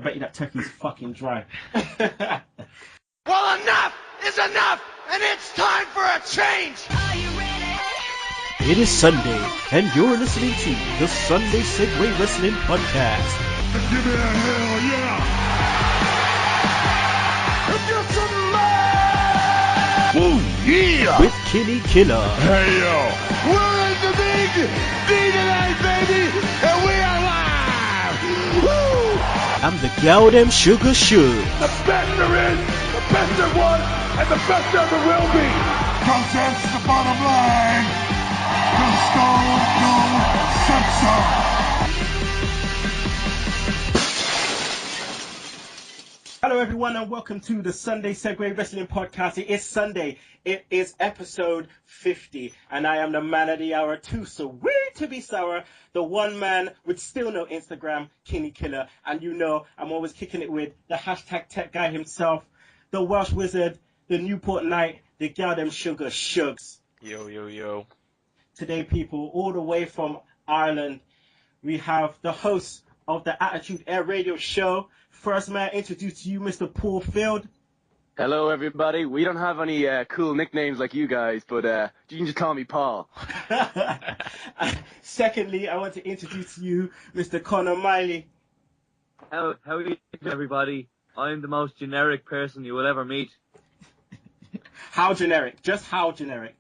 bet you that turkey's fucking dry. Well, enough is enough, and it's time for a change! Are you ready? It is Sunday, and you're listening to the Sunday Segue Wrestling Podcast. Give me a hell yeah! Get some love! Woo, yeah! With Kinny Killa. Hey, yo! We're in the big D tonight, baby! And we are live! Woo! I'm the gal them sugar should. The best there is, the best there was, and the best there ever will be! Cause that's the bottom line! The Stone Cold said so! Hello everyone and welcome to the Sunday Segue Wrestling Podcast. It is Sunday. It is episode 50 and I am the man of the hour too, so weird to be sour. The one man with still no Instagram, Kinny Killa. And you know I'm always kicking it with the hashtag tech guy himself, the Welsh wizard, the Newport Knight, the gal them sugar Sugs. Yo, yo, yo. Today people, all the way from Ireland, we have the host of the Attitude Air Radio Show. First man, introduce to you, Mr. Paul Field. Hello, everybody. We don't have any cool nicknames like you guys, but you can just call me Paul. Secondly, I want to introduce to you, Mr. Conor Miley. How are you, everybody? I'm the most generic person you will ever meet. How generic? Just how generic?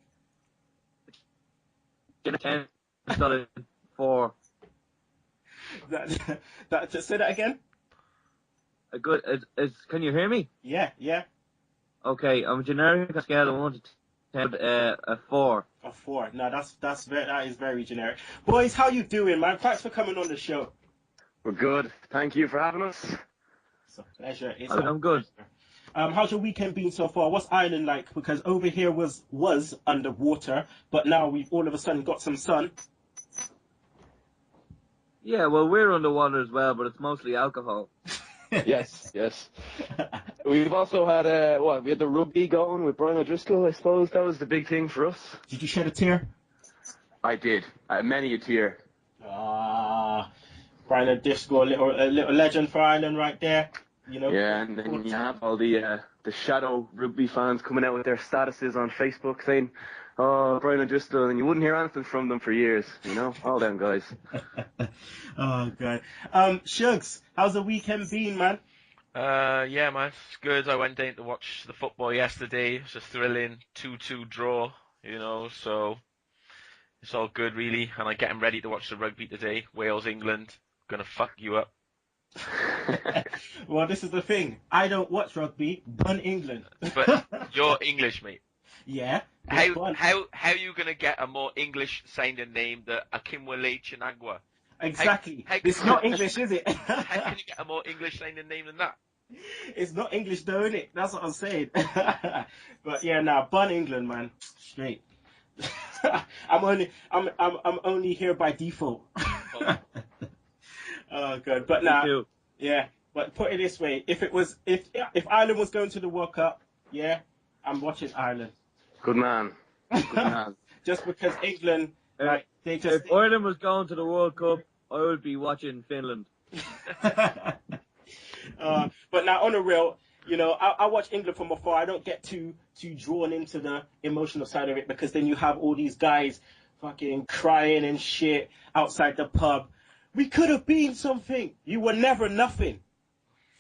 10, solid 4. Just say that again? A good. Can you hear me? Yeah. Okay, I'm generic on a scale of 1 to 10, a 4. A 4. No, that is very generic. Boys, how you doing, man? Thanks for coming on the show. We're good. Thank you for having us. It's a pleasure. I'm good. How's your weekend been so far? What's Ireland like? Because over here was underwater, but now we've all of a sudden got some sun. Yeah, well, we're underwater as well, but it's mostly alcohol. Yes. We've also had we had the rugby going with Bryan O'Driscoll. I suppose that was the big thing for us. Did you shed a tear? I did. Many a tear. Bryan O'Driscoll, a little legend for Ireland right there. You know. Yeah, and then you have all the shadow rugby fans coming out with their statuses on Facebook saying, "Oh, Bryan O'Driscoll," and you wouldn't hear anything from them for years. You know, all them guys. Oh god. Shugs, how's the weekend been, man? Yeah, man, it's good. I went down to watch the football yesterday. It was a thrilling 2-2 draw, you know, so it's all good, really. And I'm getting ready to watch the rugby today. Wales, England. Gonna fuck you up. Well, this is the thing. I don't watch rugby, but England. But you're English, mate. Yeah. How are you gonna get a more English sounding name than Akinwale Chinagwa? Exactly. How It's not English, is it? How can you get a more English sounding name than that? It's not English though, is it? That's what I'm saying. But yeah, bun England, man. Straight. I'm only here by default. Oh god. But now, yeah. But put it this way, if Ireland was going to the World Cup, yeah, I'm watching Ireland. Good man. Just because England, like, they just. If Ireland was going to the World Cup, I would be watching Finland. But now, on a real, you know, I watch England from afar. I don't get too drawn into the emotional side of it because then you have all these guys fucking crying and shit outside the pub. We could have been something. You were never nothing.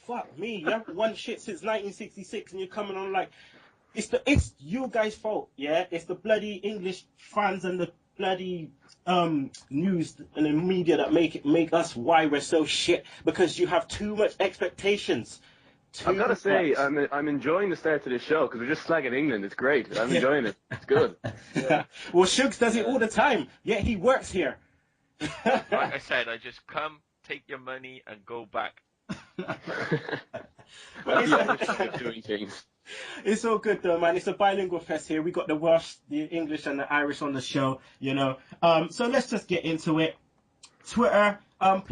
Fuck me. You haven't won shit since 1966 and you're coming on like, it's you guys' fault, yeah? It's the bloody English fans and the bloody news and the media that make us why we're so shit because you have too much expectations. I've got to say, I'm enjoying the start to this show because we're just slagging England. It's great. I'm enjoying it. It's good. Yeah. Well, Shugs does it all the time. Yet he works here. Like I said, I just come, take your money, and go back. Doing things. It's all good though, man. It's a bilingual fest here. We got the Welsh, the English, and the Irish on the show, you know. So let's just get into it. Twitter,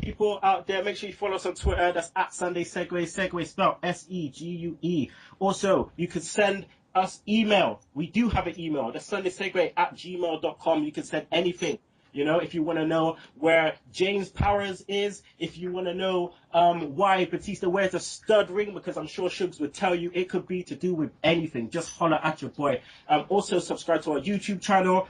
people out there, make sure you follow us on Twitter. That's at Sunday Segue. Segue spelled Segue. Also, you can send us email. We do have an email. That's SundaySegue@gmail.com. You can send anything. You know, if you want to know where James Powers is, if you want to know why Batista wears a stud ring, because I'm sure Shugs would tell you it could be to do with anything, just holler at your boy. Also, subscribe to our YouTube channel.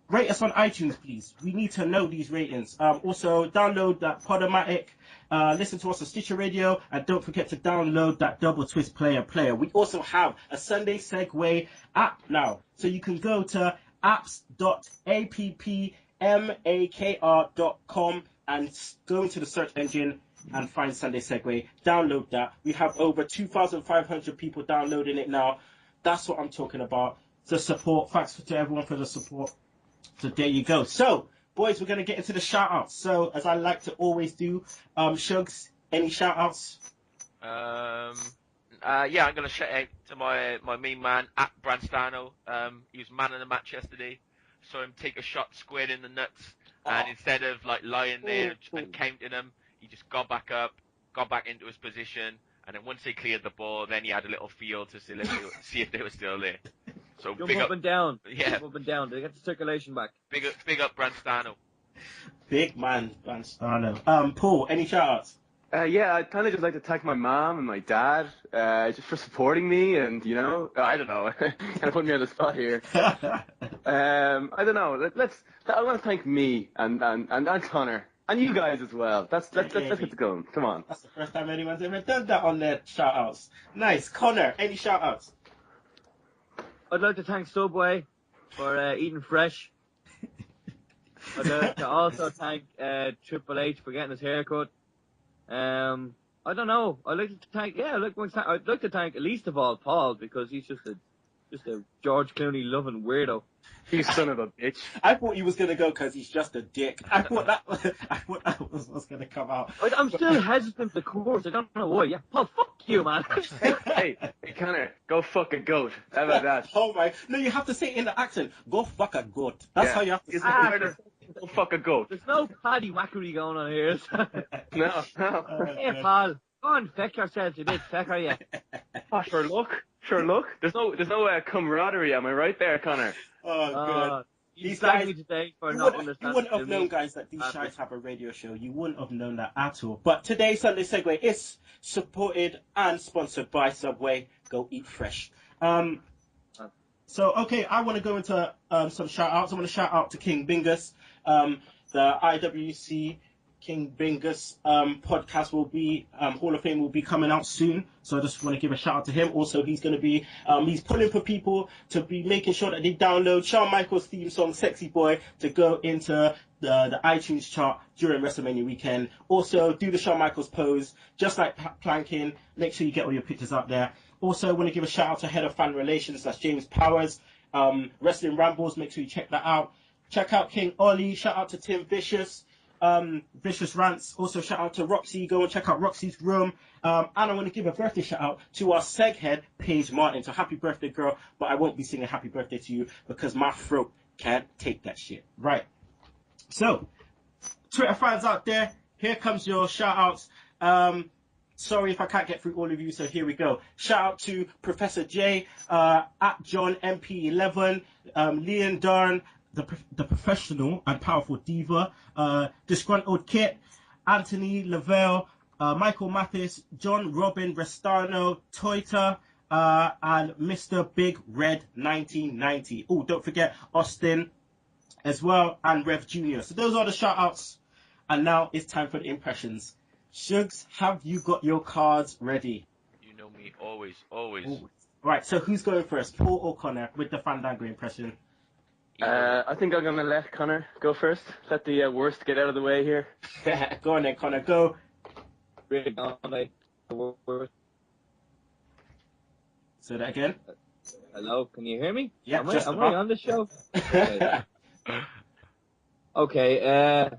Rate us on iTunes, please. We need to know these ratings. Also, download that Podomatic. Listen to us on Stitcher Radio. And don't forget to download that Double Twist player. We also have a Sunday Segue app now. So you can go to apps.appmakr.com and go into the search engine and find Sunday Segue. Download that. We have over 2,500 people downloading it now. That's what I'm talking about. The support. Thanks to everyone for the support. So there you go. So, boys, we're going to get into the shout-outs. So, as I like to always do, Shugs, any shout-outs? Yeah, I'm going to shout out to my main man, at Branstano. He was man of the match yesterday. Saw him take a shot square in the nuts. And instead of like lying there and counting him, he just got back up, got back into his position. And then once they cleared the ball, then he had a little feel to see if they were still there. So jump up and down. Yeah. Jump up and down. They get the circulation back. Big up Branstano. Big man, Branstano. Paul, any shout-outs? Yeah, I'd kind of just like to thank my mom and my dad just for supporting me, and you know, I don't know, kind of put me on the spot here. I don't know. I want to thank me and Connor and you guys as well. Let's get it going. Come on. That's the first time anyone's ever done that on their shout-outs. Nice, Connor. Any shout-outs? I'd like to thank Subway for eating fresh. I'd like to also thank Triple H for getting his haircut. I don't know. I'd like to thank least of all Paul, because he's just a George Clooney loving weirdo. You son of a bitch. I thought he was gonna go because he's just a dick. I thought that was what's gonna come out. I'm still hesitant, of course. I don't know why. Yeah, Paul, fuck you, man. hey, Connor, go fuck a goat. How about that? Oh my! No, you have to say it in the accent. Go fuck a goat. That's how you have to say it. Go fuck a goat. There's no paddy whackery going on here. No. Hey, Paul, go on, feck yourself a bit, fecker you. Oh, sure look. There's no camaraderie. Am I right there, Connor? Oh god. These guys today for not understanding. You wouldn't have known, guys, that these guys have a radio show. You wouldn't have known that at all. But today's Sunday Segue is supported and sponsored by Subway. Go eat fresh. So, okay, I want to go into some shout-outs. I want to shout out to King Bingus. The IWC King Bingus podcast will be, Hall of Fame will be coming out soon. So I just want to give a shout out to him. Also, he's going to be, he's pulling for people to be making sure that they download Shawn Michaels' theme song, Sexy Boy, to go into the iTunes chart during WrestleMania weekend. Also, do the Shawn Michaels pose, just like planking. Make sure you get all your pictures out there. Also, I want to give a shout out to Head of Fan Relations, that's James Powers. Wrestling Rambles, make sure you check that out. Check out King Ollie. Shout out to Tim Vicious. Vicious Rants. Also, shout out to Roxy. Go and check out Roxy's room. And I want to give a birthday shout out to our Seg head, Paige Martin. So happy birthday, girl. But I won't be singing happy birthday to you because my throat can't take that shit. Right. So, Twitter fans out there, here comes your shout outs. Sorry if I can't get through all of you, so here we go. Shout out to Professor J, at John MP11, Leon Darn, the professional and powerful diva, Disgruntled Kit, Anthony Lavelle, Michael Mathis, John Robin Restano, Toita, and Mr. Big Red 1990. Oh, don't forget Austin as well, and Rev Jr. So those are the shout outs. And now it's time for the impressions. Shugs, have you got your cards ready? You know me, always. Right, so who's going first, Paul or Connor, with the Fandango impression? I think I'm going to let Connor go first. Let the worst get out of the way here. Go on then, Connor, go. Say that again. Hello, can you hear me? Yeah, am I on the show? Okay. Okay,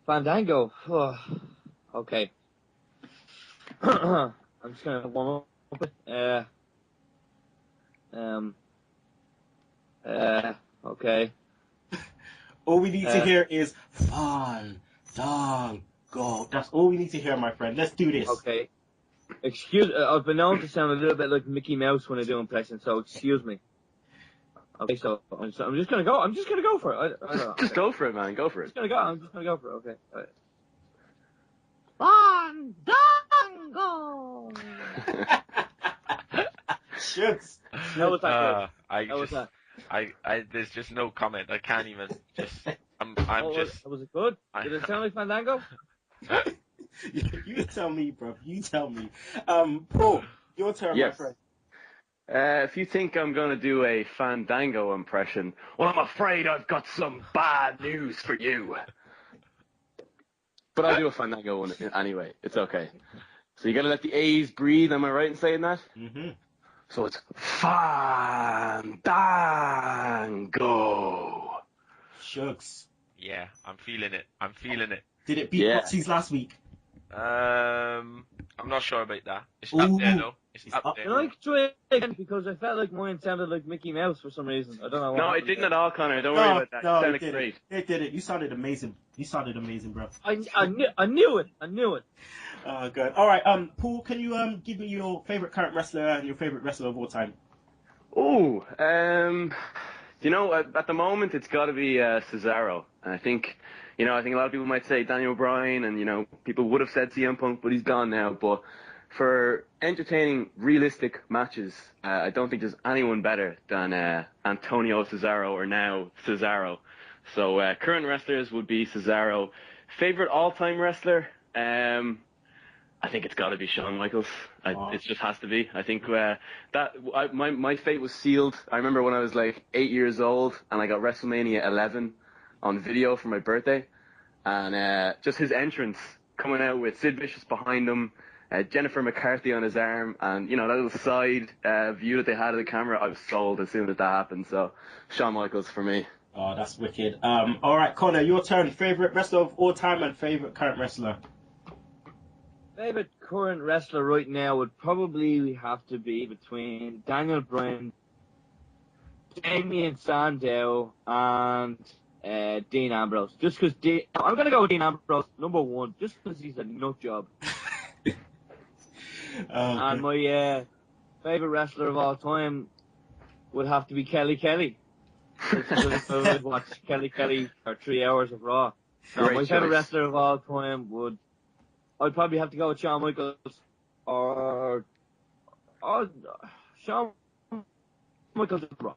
Fandango. Okay. I'm just going to warm up. Okay. All we need to hear is Fandango. That's all we need to hear, my friend. Let's do this. Okay. I've been known to sound a little bit like Mickey Mouse when I do impressions, so excuse me. Okay, so I'm just gonna go. I'm just gonna go for it. I don't know. Just go for it, man. Go for it. I'm just gonna go for it. Okay. All right. Fandango. Shucks. How was that good? There's just no comment. I can't even. Was it good? Did it sound like Fandango? You tell me, bro. You tell me. Paul, your turn, my friend. If you think I'm going to do a Fandango impression, well, I'm afraid I've got some bad news for you. But I'll do a Fandango one anyway. It's okay. So you got to let the A's breathe. Am I right in saying that? Mm-hmm. So it's Fandango. Shucks. Yeah, I'm feeling it. Did it beat Boxy's last week? I'm not sure about that. It's up there though. It's up there. Can I try it again? Because I felt like mine sounded like Mickey Mouse for some reason. I don't know. No, it didn't at all, Connor. Don't worry about that. No, it sounded great. It did it. You sounded amazing. Bro. I knew it. Oh, good. All right. Paul, can you give me your favorite current wrestler and your favorite wrestler of all time? Oh, you know, at the moment it's got to be Cesaro. And I think a lot of people might say Daniel Bryan, and people would have said CM Punk, but he's gone now. But for entertaining, realistic matches, I don't think there's anyone better than Antonio Cesaro, or now Cesaro. So current wrestlers would be Cesaro. Favorite all-time wrestler? I think it's got to be Shawn Michaels. It just has to be. I think my fate was sealed. I remember when I was like 8 years old and I got WrestleMania 11 on video for my birthday, and just his entrance coming out with Sid Vicious behind him, Jennifer McCarthy on his arm, and that little side view that they had of the camera, I was sold as soon as that happened. So Shawn Michaels for me. Oh, that's wicked. All right, Connor, your turn. Favorite wrestler of all time and favorite current wrestler? Favorite current wrestler right now would probably have to be between Daniel Bryan, Damien Sandow, and Dean Ambrose. Just because I'm going to go with Dean Ambrose, number one, just because he's a nut job. And my favorite wrestler of all time would have to be Kelly. I would watch Kelly for 3 hours of Raw. So my favorite wrestler of all time I'd probably have to go with Shawn Michaels or Shawn Michaels in the Raw.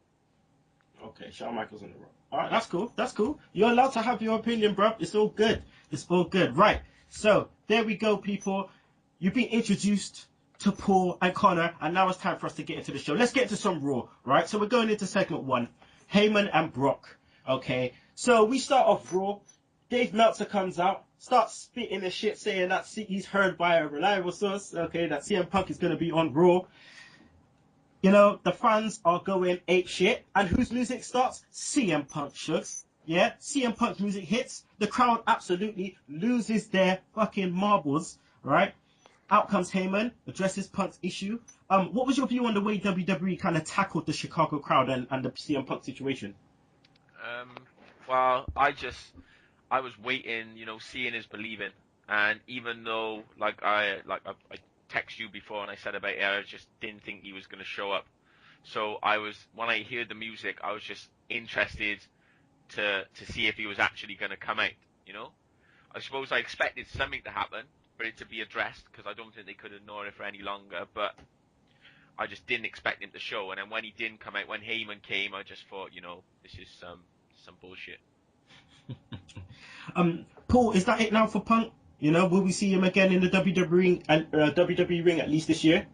Okay, Shawn Michaels in the Raw. All right, that's cool. You're allowed to have your opinion, bro. It's all good. Right. So there we go, people. You've been introduced to Paul and Connor, and now it's time for us to get into the show. Let's get into some Raw, right? So we're going into segment 1, Heyman and Brock. Okay, so we start off Raw. Dave Meltzer comes out, starts spitting the shit, saying that he's heard by a reliable source, okay, that CM Punk is going to be on Raw. The fans are going ape shit, and whose music starts? CM Punk, Shugs. Yeah, CM Punk's music hits, the crowd absolutely loses their fucking marbles, right? Out comes Heyman, addresses Punk's issue. What was your view on the way WWE kind of tackled the Chicago crowd and the CM Punk situation? Well, I was waiting, seeing is believing, and even though, I text you before and I said about it, I just didn't think he was going to show up. So when I heard the music, I was just interested to see if he was actually going to come out. I suppose I expected something to happen for it to be addressed, because I don't think they could ignore it for any longer. But I just didn't expect him to show, and then when he didn't come out, when Heyman came, I just thought, this is some bullshit. Paul, is that it now for Punk? Will we see him again in the WWE ring at least this year?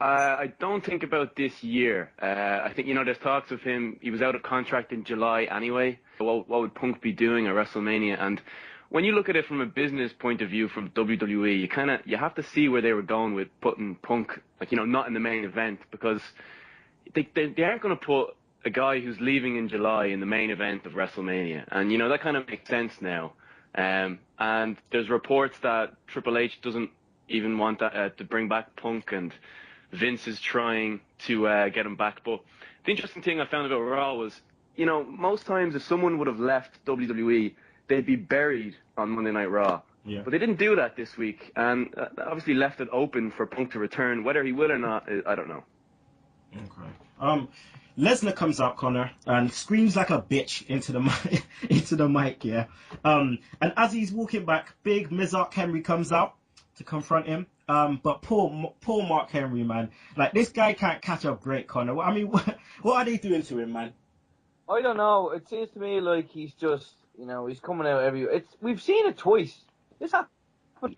I don't think about this year. I think, there's talks of him. He was out of contract in July anyway. What would Punk be doing at WrestleMania? And when you look at it from a business point of view from WWE, you have to see where they were going with putting Punk, not in the main event, because they aren't going to put a guy who's leaving in July in the main event of WrestleMania. And, that kind of makes sense now. And there's reports that Triple H doesn't even want that, to bring back Punk, and Vince is trying to get him back. But the interesting thing I found about Raw was, most times if someone would have left WWE, they'd be buried on Monday Night Raw. Yeah. But they didn't do that this week, and obviously left it open for Punk to return. Whether he will or not, I don't know. Okay. Lesnar comes out, Connor, and screams like a bitch into the mic, into the mic, yeah. And as he's walking back, big Mizark Henry comes out to confront him. But poor Mark Henry, man. Like, this guy can't catch up great, Connor. I mean, what are they doing to him, man? I don't know. It seems to me like he's just, he's coming out we've seen it twice. This happened.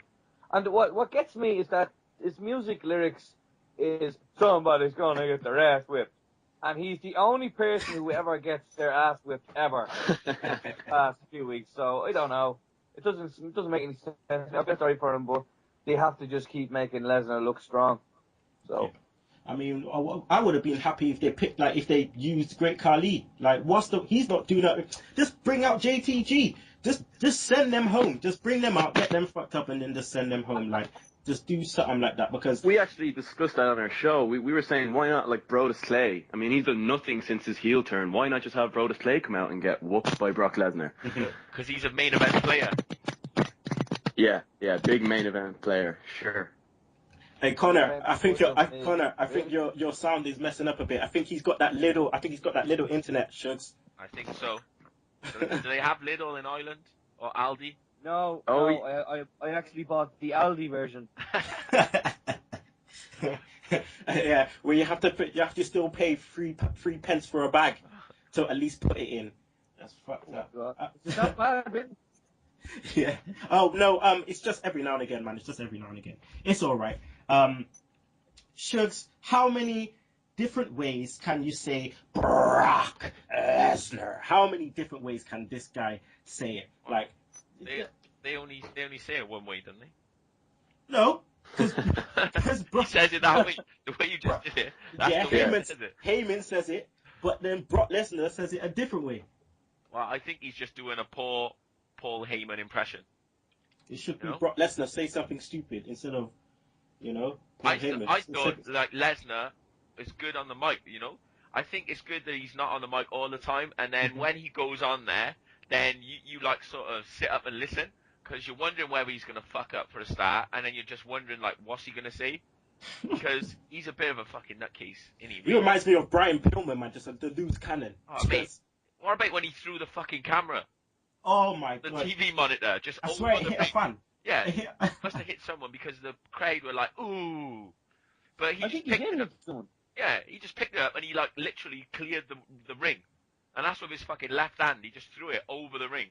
And what gets me is that his music lyrics is somebody's gonna get their ass whipped. And he's the only person who ever gets their ass whipped ever in the past few weeks. So I don't know. It doesn't make any sense. I feel sorry for him, but they have to just keep making Lesnar look strong. So. Yeah. I mean, I would have been happy if they used Great Khali. Like, he's not doing that. Just bring out JTG. Just send them home. Just bring them out, get them fucked up, and then just send them home. Like, just do something like that, because we actually discussed that on our show. We were saying, why not like Brodus Clay? I mean, he's done nothing since his heel turn. Why not just have Brodus Clay come out and get whooped by Brock Lesnar? Because he's a main event player. Yeah, big main event player, sure. Hey Connor, I think your sound is messing up a bit. I think he's got that little internet, Shugs. I think so. Do they have Lidl in Ireland or Aldi? No, I actually bought the Aldi version. Yeah, where you have to still pay three pence for a bag to at least put it in. That's fucked up. Is that bad, man? Yeah. Oh no. It's just every now and again, man. It's just every now and again. It's all right. Shugs, how many different ways can you say Brock Lesnar? How many different ways can this guy say it? Like, they only say it one way, don't they? No, because Brock says it that way. The way you just did it. That's the way he says it. Heyman says it, but then Brock Lesnar says it a different way. Well, I think he's just doing a poor Paul Heyman impression. It should be Brock Lesnar say something stupid instead of, I thought like Lesnar is good on the mic, I think it's good that he's not on the mic all the time, and then when he goes on there, then you like sort of sit up and listen, because you're wondering whether he's going to fuck up for a start, and then you're just wondering like, what's he going to say? Because he's a bit of a fucking nutcase, isn't he? He reminds me of Brian Pillman, man, just the loose cannon. Oh, mate, what about when he threw the fucking camera? Oh my god. God. The TV monitor just I swear it hit a fan. Yeah, must have hit someone because the crowd were like, ooh. But he just picked it up. Yeah, he just picked it up and he like literally cleared the ring. And that's with his fucking left hand. He just threw it over the ring.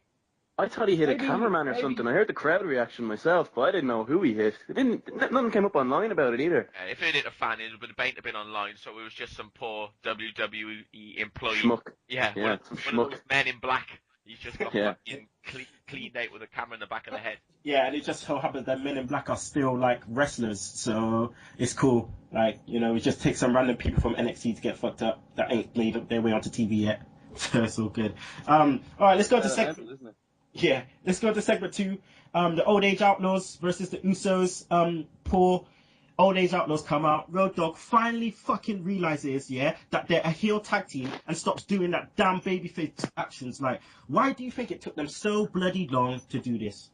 I thought he hit a cameraman or something. I heard the crowd reaction myself, but I didn't know who he hit. Nothing came up online about it either. Yeah, if it hit a fan, it would have been online, so it was just some poor WWE employee. Schmuck. Yeah, one of those men in black. He's just got fucking cleaned out with a camera in the back of the head. Yeah, and it just so happens that Men in Black are still like wrestlers, so it's cool. Like, it just takes some random people from NXT to get fucked up that ain't made up their way onto TV yet. So it's all good. All right, let's go to segment. Let's go to segment 2. The Old Age Outlaws versus the Usos. Poor Old Age Outlaws come out. Road Dogg finally fucking realizes, that they're a heel tag team and stops doing that damn babyface actions. Like, why do you think it took them so bloody long to do this?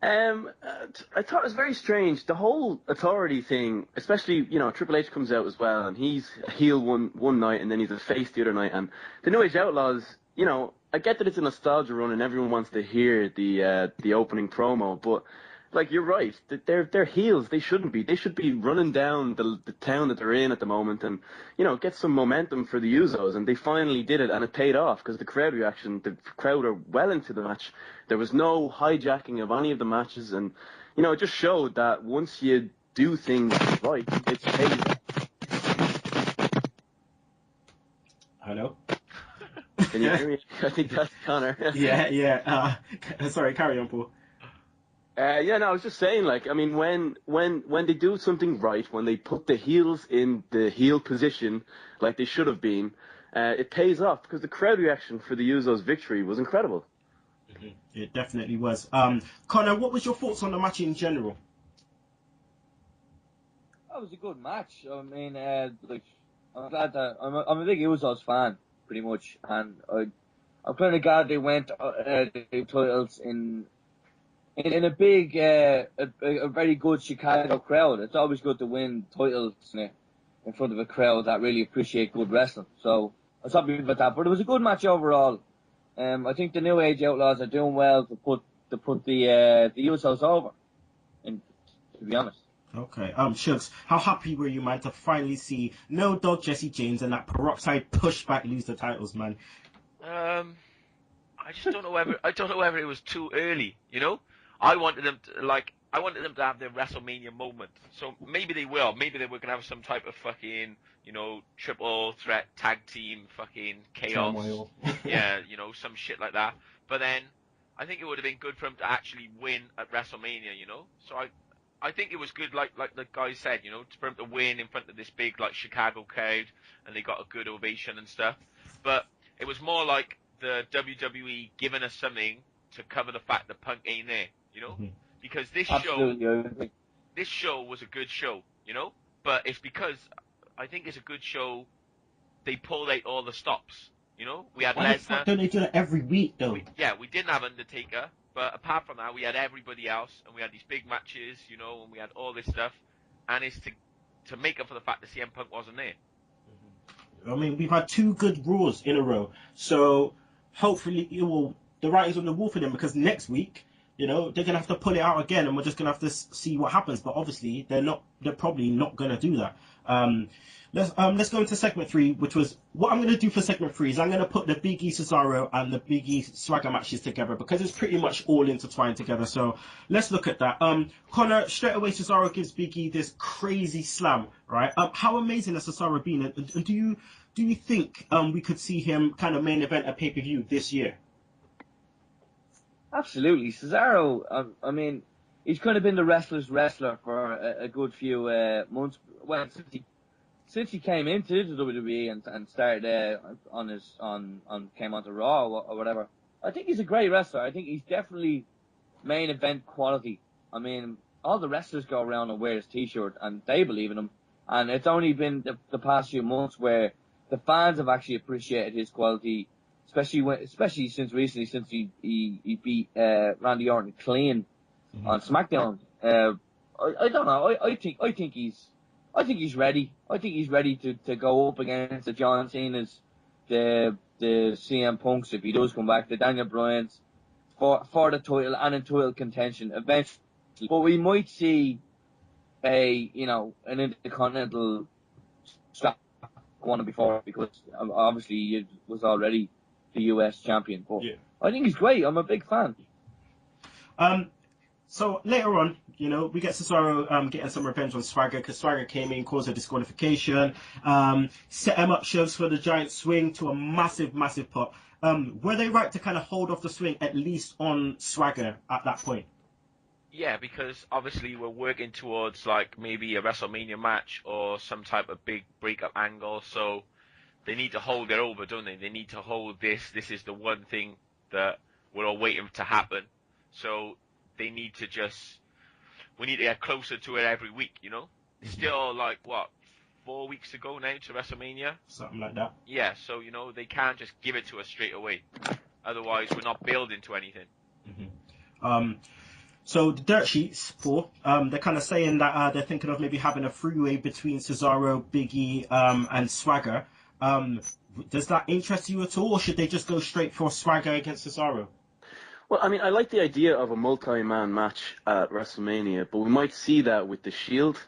I thought it was very strange. The whole authority thing, especially, Triple H comes out as well, and he's a heel one night, and then he's a face the other night. And the New Age Outlaws, I get that it's a nostalgia run, and everyone wants to hear the opening promo, but like, you're right. They're heels. They shouldn't be. They should be running down the town that they're in at the moment and, get some momentum for the Usos. And they finally did it, and it paid off because the crowd reaction, the crowd are well into the match. There was no hijacking of any of the matches. And, it just showed that once you do things right, it pays off. Hello? Can you hear me? I think that's Connor. Yeah. Sorry, carry on, Paul. I was just saying, like, I mean, when they do something right, when they put the heels in the heel position, like they should have been, it pays off because the crowd reaction for the Usos' victory was incredible. Mm-hmm. It definitely was. Connor, what was your thoughts on the match in general? That was a good match. I mean, I'm glad that I'm a big Usos fan, pretty much, and I'm kind of glad they went the titles in a big, a very good Chicago crowd. It's always good to win titles in front of a crowd that really appreciate good wrestling. So I was happy about that. But it was a good match overall. I think the New Age Outlaws are doing well to put the Usos over, and to be honest. Okay, Shugs, how happy were you, man, to finally see No Dog Jesse James and that Peroxide pushback lose the titles, man? I just don't know whether it was too early. You know, I wanted them to have their WrestleMania moment. So maybe they will. Maybe they were gonna have some type of fucking, triple threat tag team fucking chaos. Turmoil. Yeah, some shit like that. But then I think it would have been good for him to actually win at WrestleMania. So I think it was good, like the guy said, for him to win in front of this big, Chicago crowd, and they got a good ovation and stuff. But it was more like the WWE giving us something to cover the fact that Punk ain't there, Mm-hmm. Because this show was a good show, but it's because I think it's a good show. They pulled out all the stops, We had Why the fuck Lesnar. don't they do that every week, though? We didn't have Undertaker. But apart from that, we had everybody else, and we had these big matches, and we had all this stuff, and it's to make up for the fact that CM Punk wasn't there. I mean, we've had 2 good Raws in a row, so hopefully the writing's on the wall for them, because next week, they're gonna have to pull it out again, and we're just gonna have to see what happens. But obviously, they're probably not gonna do that. Let's go into segment 3, which was what I'm gonna do for segment 3 is I'm gonna put the Big E Cesaro and the Big E Swagger matches together because it's pretty much all intertwined together. So let's look at that. Connor, straight away Cesaro gives Big E this crazy slam, right? How amazing has Cesaro been, and do you think we could see him kind of main event a pay-per-view this year? Absolutely, Cesaro. I mean, he's kind of been the wrestler's wrestler for a good few months. Well, since he came into the WWE and started came onto Raw or whatever. I think he's a great wrestler. I think he's definitely main event quality. I mean, all the wrestlers go around and wear his T-shirt and they believe in him. And it's only been the past few months where the fans have actually appreciated his quality, especially since recently, since he beat Randy Orton clean on SmackDown. I don't know. I think he's ready. I think he's ready to go up against the John Cena's, the CM Punks if he does come back, the Daniel Bryans for the title and in title contention eventually. But we might see an Intercontinental strap one before, because obviously he was already the US champion. But yeah. I think he's great. I'm a big fan. So later on, we get Cesaro getting some revenge on Swagger, because Swagger came in, caused a disqualification, set him up, shows for the giant swing to a massive, massive pop. Were they right to kind of hold off the swing at least on Swagger at that point? Yeah, because obviously we're working towards maybe a WrestleMania match or some type of big breakup angle, so they need to hold it over, don't they? They need to hold this. This is the one thing that we're all waiting to happen. So they need to we need to get closer to it every week, It's still 4 weeks to go now to WrestleMania? Something like that. Yeah, so, they can't just give it to us straight away. Otherwise, we're not building to anything. Mm-hmm. So the dirt sheets, Paul, they're kind of saying that they're thinking of maybe having a three-way between Cesaro, Big E, and Swagger. Does that interest you at all, or should they just go straight for Swagger against Cesaro? Well, I mean, I like the idea of a multi-man match at WrestleMania, but we might see that with the Shield.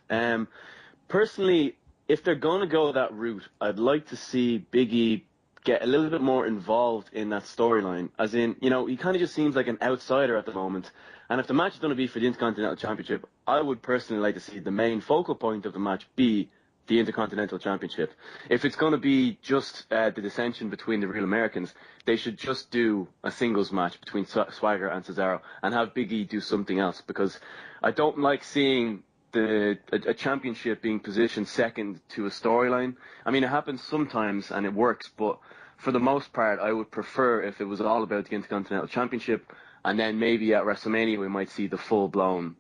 Personally, if they're going to go that route, I'd like to see Big E get a little bit more involved in that storyline. As in, he kind of just seems like an outsider at the moment. And if the match is going to be for the Intercontinental Championship, I would personally like to see the main focal point of the match be the Intercontinental Championship. If it's going to be just the dissension between the Real Americans, they should just do a singles match between Swagger and Cesaro and have Big E do something else, because I don't like seeing a championship being positioned second to a storyline. I mean, it happens sometimes and it works, but for the most part, I would prefer if it was all about the Intercontinental Championship, and then maybe at WrestleMania we might see the full-blown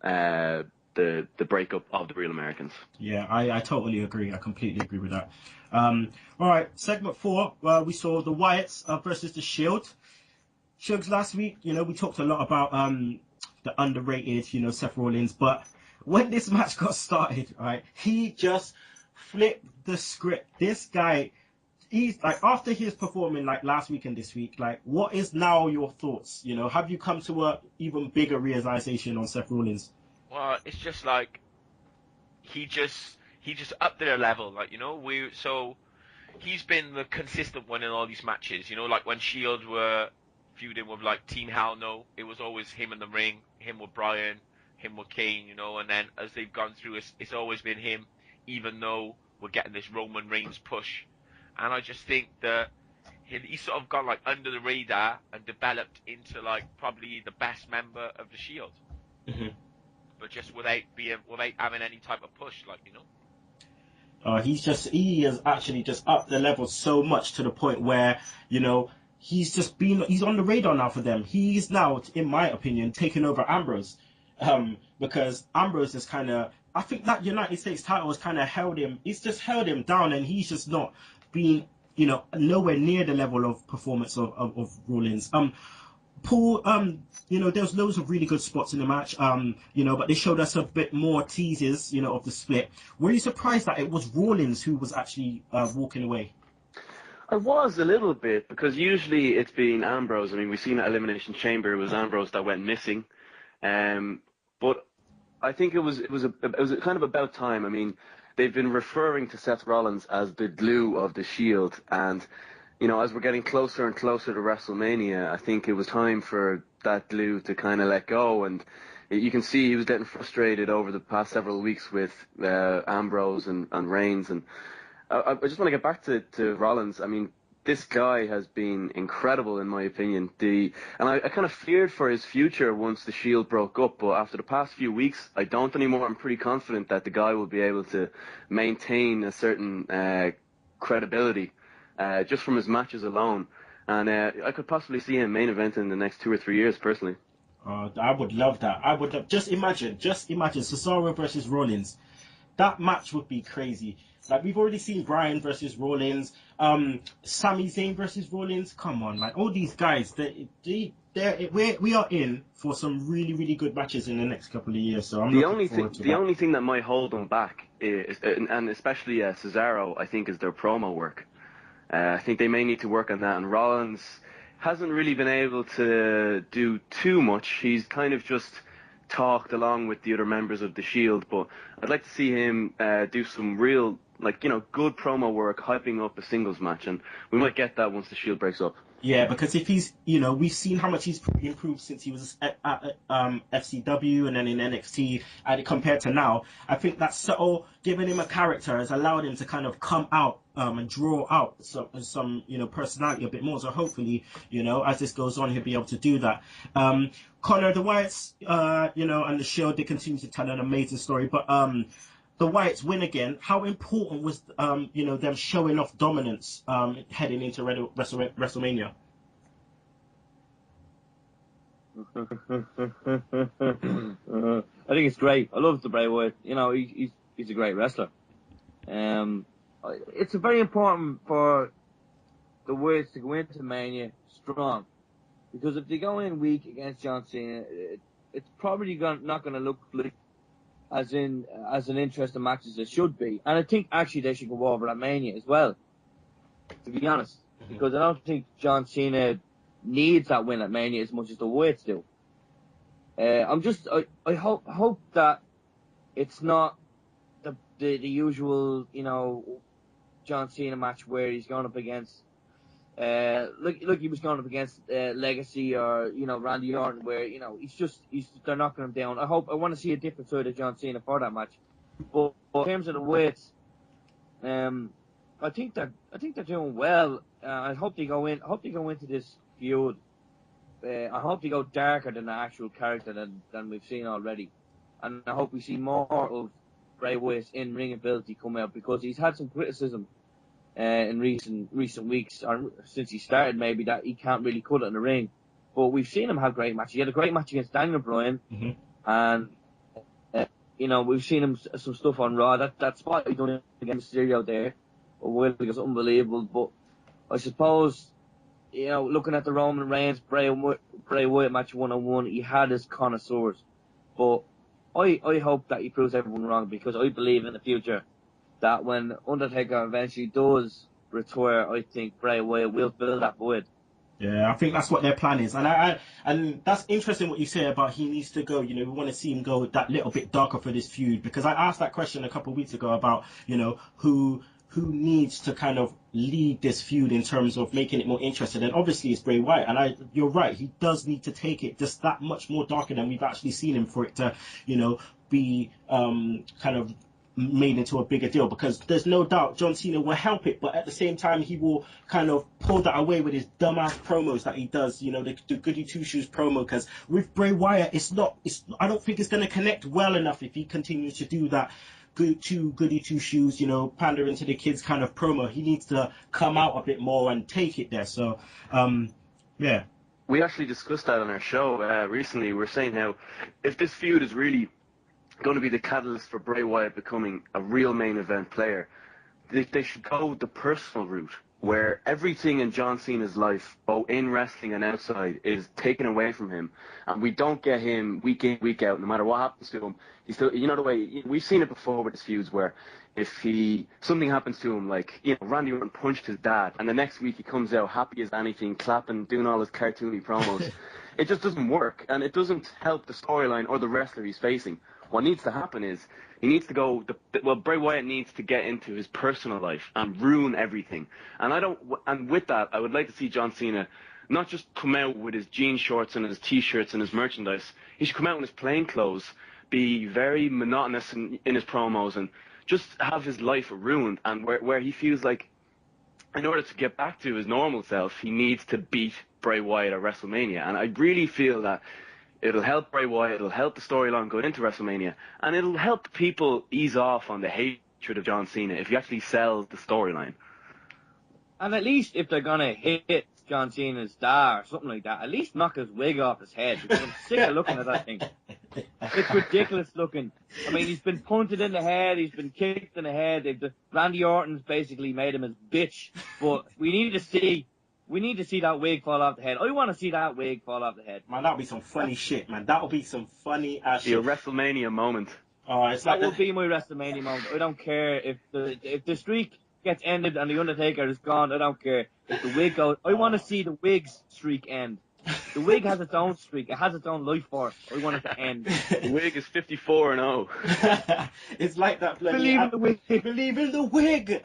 the breakup of the Real Americans. Yeah, I totally agree. I completely agree with that. All right, segment 4, we saw the Wyatts versus the Shield. Shugs, last week, we talked a lot about the underrated, Seth Rollins, but when this match got started, right, he just flip the script. This guy, he's like, after his performing like last week and this week, like, what is now your thoughts? You know, have you come to a even bigger realization on Seth Rollins? Well, it's just like he just upped their level, like, you know. He's been the consistent one in all these matches, you know, like when Shield were feuding with like Team Hell No, it was always him in the ring, him with Bryan, him with Kane, you know, and then as they've gone through, it's always been him, even though we're getting this Roman Reigns push. And I just think that he's sort of gone like under the radar and developed into like probably the best member of the Shield. Mm-hmm. But just without having any type of push, like, you know. He has actually just upped the level so much to the point where, you know, he's on the radar now for them. He's now, in my opinion, taken over Ambrose. Because Ambrose is kind of, I think that United States title has kind of held him down, and he's just not been, you know, nowhere near the level of performance of Rollins. Paul, you know, there's loads of really good spots in the match, you know, but they showed us a bit more teases, you know, of the split. Were you surprised that it was Rollins who was actually walking away? I was a little bit, because usually it's been Ambrose. I mean, we've seen at Elimination Chamber, it was Ambrose that went missing. But I think it was kind of about time. I mean, they've been referring to Seth Rollins as the glue of the Shield, and you know, as we're getting closer and closer to WrestleMania, I think it was time for that glue to kind of let go. And you can see he was getting frustrated over the past several weeks with Ambrose and Reigns. And I just want to get back to Rollins. I mean, this guy has been incredible, in my opinion. And I kind of feared for his future once the Shield broke up, but after the past few weeks, I don't anymore. I'm pretty confident that the guy will be able to maintain a certain credibility just from his matches alone. And I could possibly see him main event in the next 2 or 3 years, personally. I would love that. Just imagine Cesaro versus Rollins. That match would be crazy. Like, we've already seen Bryan versus Rollins, Sami Zayn versus Rollins. Come on, man. All these guys, we are in for some really, really good matches in the next couple of years. So the only thing that might hold them back is, and especially Cesaro, I think, is their promo work. I think they may need to work on that. And Rollins hasn't really been able to do too much. He's kind of just talked along with the other members of the Shield, but I'd like to see him do some real, like, you know, good promo work, hyping up a singles match, and we might get that once the Shield breaks up. Yeah, because if he's, you know, we've seen how much he's improved since he was at FCW and then in NXT, and compared to now, I think that subtle giving him a character has allowed him to kind of come out and draw out some, you know, personality a bit more. So hopefully, you know, as this goes on, he'll be able to do that. Connor, the Wyatts, you know, and the Shield, they continue to tell an amazing story, but the Wyatts win again. How important was, you know, them showing off dominance heading into WrestleMania? I think it's great. I love the Bray Wyatt. You know, he's a great wrestler. It's very important for the Wyatts to go into Mania strong, because if they go in weak against John Cena, it's probably not going to look like as an interesting match as it should be. And I think actually they should go over at Mania as well, to be honest, because I don't think John Cena needs that win at Mania as much as the Wyatts do. I hope that it's not the usual, you know, John Cena match where he's going up against look, he was going up against Legacy or, you know, Randy Orton, where, you know, they're knocking him down. I want to see a different side of John Cena for that match. But in terms of the Wyatts, I think they're doing well. I hope they go into this feud. I hope they go darker than the actual character than we've seen already, and I hope we see more of Bray Wyatt's in-ring ability come out, because he's had some criticism in recent weeks, or since he started, maybe, that he can't really cut it in the ring. But we've seen him have great matches. He had a great match against Daniel Bryan, and you know, we've seen him some stuff on Raw. That spot he done against Mysterio there, was unbelievable. But I suppose, you know, looking at the Roman Reigns Bray Wyatt match 1-on-1, he had his connoisseurs. But I hope that he proves everyone wrong, because I believe in the future that when Undertaker eventually does retire, I think Bray Wyatt will fill that void. Yeah, I think that's what their plan is, and that's interesting what you say about he needs to go. We want to see him go that little bit darker for this feud, because I asked that question a couple of weeks ago about who needs to kind of lead this feud in terms of making it more interesting, and obviously it's Bray Wyatt, and you're right, he does need to take it just that much more darker than we've actually seen him for it to be kind of made into a bigger deal, because there's no doubt John Cena will help it, but at the same time he will kind of pull that away with his dumbass promos that he does, the Goody Two Shoes promo, because with Bray Wyatt I don't think it's going to connect well enough if he continues to do that Goody Two Shoes, pandering to the kids kind of promo. He needs to come out a bit more and take it there. So yeah, we actually discussed that on our show recently. We're saying how if this feud is really going to be the catalyst for Bray Wyatt becoming a real main event player, they should go the personal route, where everything in John Cena's life, both in wrestling and outside, is taken away from him, and we don't get him week in, week out. No matter what happens to him, he's still, the way we've seen it before with his feuds, where if something happens to him, like Randy Orton punched his dad, and the next week he comes out happy as anything, clapping, doing all his cartoony promos. It just doesn't work, and it doesn't help the storyline or the wrestler he's facing. What needs to happen is he needs to go. Bray Wyatt needs to get into his personal life and ruin everything. And with that, I would like to see John Cena not just come out with his jean shorts and his t-shirts and his merchandise. He should come out in his plain clothes, be very monotonous in his promos, and just have his life ruined. And where he feels like, in order to get back to his normal self, he needs to beat Bray Wyatt at WrestleMania. And I really feel that it'll help Bray Wyatt, it'll help the storyline going into WrestleMania, and it'll help people ease off on the hatred of John Cena if he actually sells the storyline. And at least if they're going to hit John Cena's star or something like that, at least knock his wig off his head, because I'm sick of looking at that thing. It's ridiculous looking. I mean, he's been punted in the head, he's been kicked in the head, Randy Orton's basically made him his bitch, but we need to see that wig fall off the head. I want to see that wig fall off the head. Man, that'll be some funny shit, man. That'll be some funny ass shit. Your WrestleMania moment. Oh, it's like that will be my WrestleMania moment. I don't care if the streak gets ended and the Undertaker is gone. I don't care if the wig goes. I want to see the wig's streak end. The wig has its own streak. It has its own life force. I want it to end. The wig is 54-0. It's like that. Believe in the wig. Believe in the wig.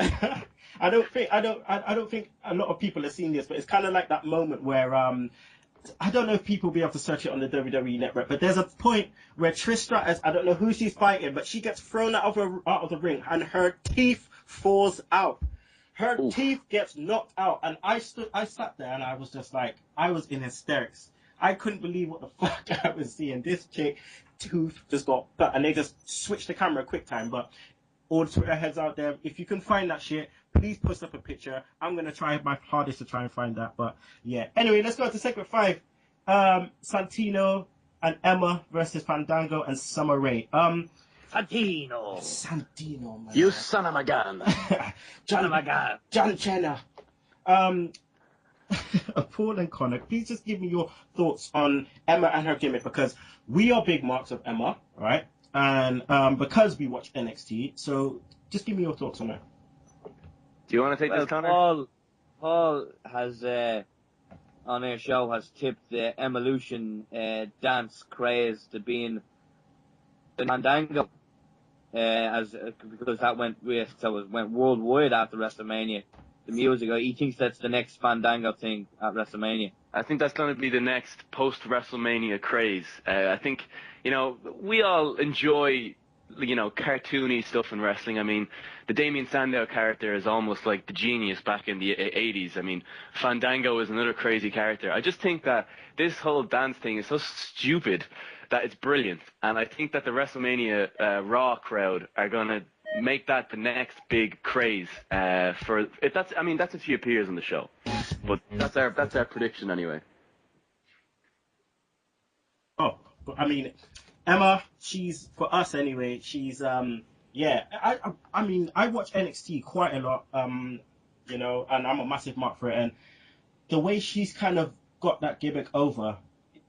I don't think a lot of people have seen this, but it's kind of like that moment where I don't know if people will be able to search it on the WWE network, but there's a point where Trish Stratus, I don't know who she's fighting, but she gets thrown out of the ring and her teeth falls out. Her teeth gets knocked out, and I sat there and I was just like, I was in hysterics. I couldn't believe what the fuck I was seeing. This chick tooth just got, and they just switched the camera quick time. But all the Twitter heads out there, if you can find that shit, please post up a picture. I'm going to try my hardest to try and find that. But yeah. Anyway, let's go to segment 5. Santino and Emma versus Fandango and Summer Rae. Santino, man. You son of a gun. John Cena. Paul and Connor, please just give me your thoughts on Emma and her gimmick, because we are big marks of Emma, right? And because we watch NXT, so just give me your thoughts on her. Do you want to take this, Connor? Paul has on our show has tipped the Evolution dance craze to being the Fandango, because that went worldwide after WrestleMania. The music, he thinks that's the next Fandango thing at WrestleMania. I think that's going to be the next post-WrestleMania craze. I think, we all enjoy, cartoony stuff in wrestling. I mean, the Damien Sandow character is almost like the Genius back in the 80s. I mean, Fandango is another crazy character. I just think that this whole dance thing is so stupid that it's brilliant. And I think that the WrestleMania Raw crowd are going to make that the next big craze that's if she appears on the show, but that's our prediction anyway. Oh, but I mean, Emma, she's, for us anyway, she's yeah. I mean, I watch NXT quite a lot, and I'm a massive mark for it, and the way she's kind of got that gimmick over,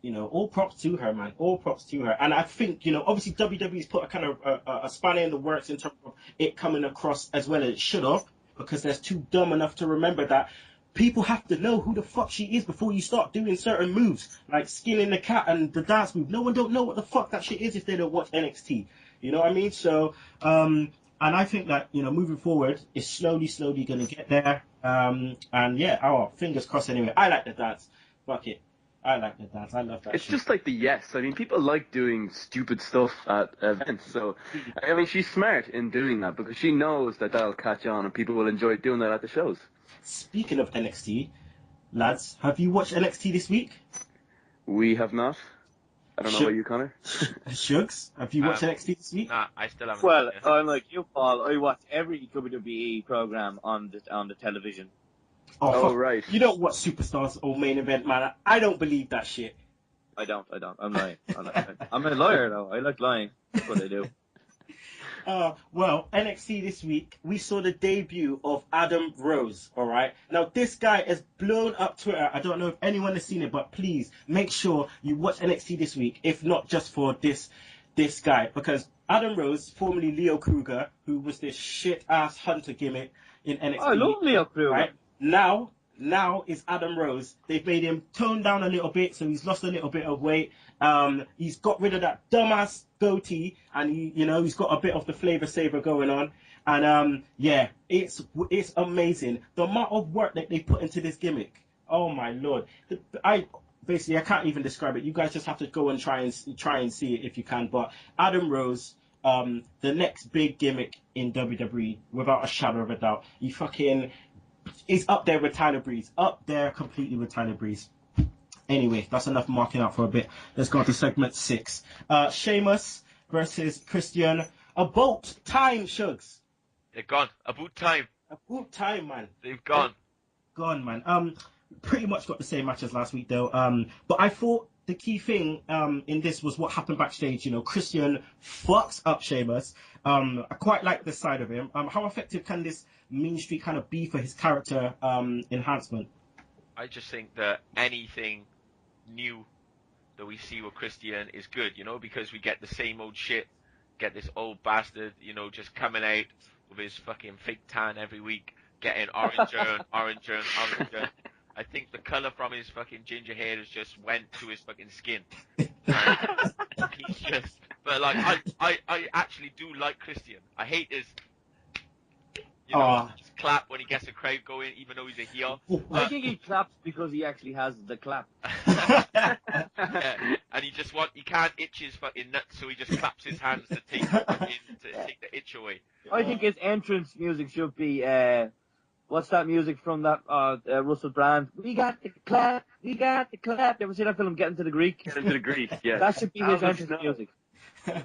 all props to her, man. All props to her. And I think, obviously WWE's put a kind of a spanner in the works in terms of it coming across as well as it should have, because they're too dumb enough to remember that people have to know who the fuck she is before you start doing certain moves, like skinning the cat and the dance move. No one don't know what the fuck that shit is if they don't watch NXT. You know what I mean? So, and I think that, moving forward, it's slowly going to get there. And yeah, fingers crossed anyway. I like the dance. Fuck it. I like the dance. I love that. It's just like the yes. I mean, people like doing stupid stuff at events. So, I mean, she's smart in doing that because she knows that that'll catch on and people will enjoy doing that at the shows. Speaking of NXT, lads, have you watched NXT this week? We have not. I don't know about you, Connor. Shugs, have you watched NXT this week? Nah, I still haven't. Well, I'm like you, Paul. I watch every WWE program on the television. Oh, right. You don't watch Superstars or Main Event, man. I don't believe that shit. I don't. I'm lying. I'm a liar, though. I like lying. That's what I do. Well, NXT this week, we saw the debut of Adam Rose, alright? Now, this guy has blown up Twitter. I don't know if anyone has seen it, but please make sure you watch NXT this week, if not just for this guy. Because Adam Rose, formerly Leo Kruger, who was this shit-ass hunter gimmick in NXT. Oh, I love Leo Kruger. Right? Now is Adam Rose. They've made him tone down a little bit, so he's lost a little bit of weight. He's got rid of that dumbass goatee, and he's got a bit of the flavor saver going on. And it's amazing the amount of work that they put into this gimmick. Oh my lord! I can't even describe it. You guys just have to go and try and see it if you can. But Adam Rose, the next big gimmick in WWE, without a shadow of a doubt. He fucking is up there with Tyler Breeze. Up there completely with Tyler Breeze. Anyway, that's enough marking out for a bit. Let's go on to segment 6. Sheamus versus Christian. About time, Shugs. They're gone. About time. About time, man. They've gone. Gone, man. Pretty much got the same match as last week, though. But I thought the key thing in this was what happened backstage. Christian fucks up Sheamus. I quite like this side of him. How effective can this mean streak kind of be for his character enhancement? I just think that anything new that we see with Christian is good, because we get the same old shit, get this old bastard, just coming out with his fucking fake tan every week, getting oranger. I think the colour from his fucking ginger hair has just went to his fucking skin. He's just, but like, I actually do like Christian. I hate his, his clap when he gets a crowd going, even though he's a heel. I think he claps because he actually has the clap. Yeah. And he can't itch his fucking nuts, so he just claps his hands to take the itch away. I think his entrance music should be, what's that music from that Russell Brand? We got the clap, we got the clap. You ever see that film, Get Into the Greek? Get Into the Greek, yeah. That should be his entrance music.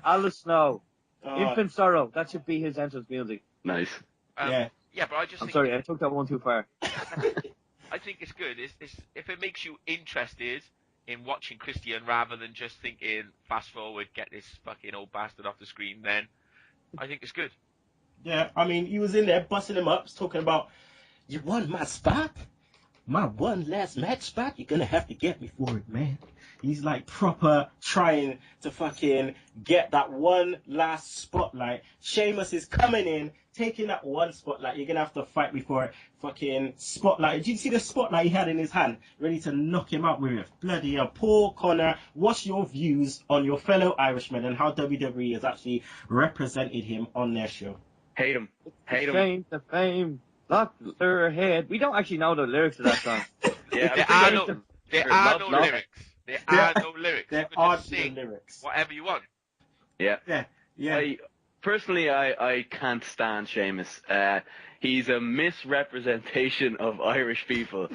Alice Snow. Infant Sorrow. That should be his entrance music. Nice. Yeah, but I just I'm think... sorry, I took that one too far. I think it's good. It's if it makes you interested in watching Christian rather than just thinking, fast forward, get this fucking old bastard off the screen, then I think it's good. Yeah, I mean, he was in there busting him up, talking about, you won my spot? My one last match spot? You're gonna have to get me for it, man. He's like proper trying to fucking get that one last spotlight. Sheamus is coming in, taking that one spotlight. You're gonna have to fight me for it. Fucking spotlight. Did you see the spotlight he had in his hand? Ready to knock him out with it. Bloody hell. Paul Connor, what's your views on your fellow Irishman and how WWE has actually represented him on their show? Hate him. Hate him. Shame the fame. Lock her head. We don't actually know the lyrics to that song. Yeah, There are no lyrics. There are no lyrics. There You can are just no sing lyrics. whatever you want. Yeah. Yeah. Personally, I can't stand Sheamus. He's a misrepresentation of Irish people.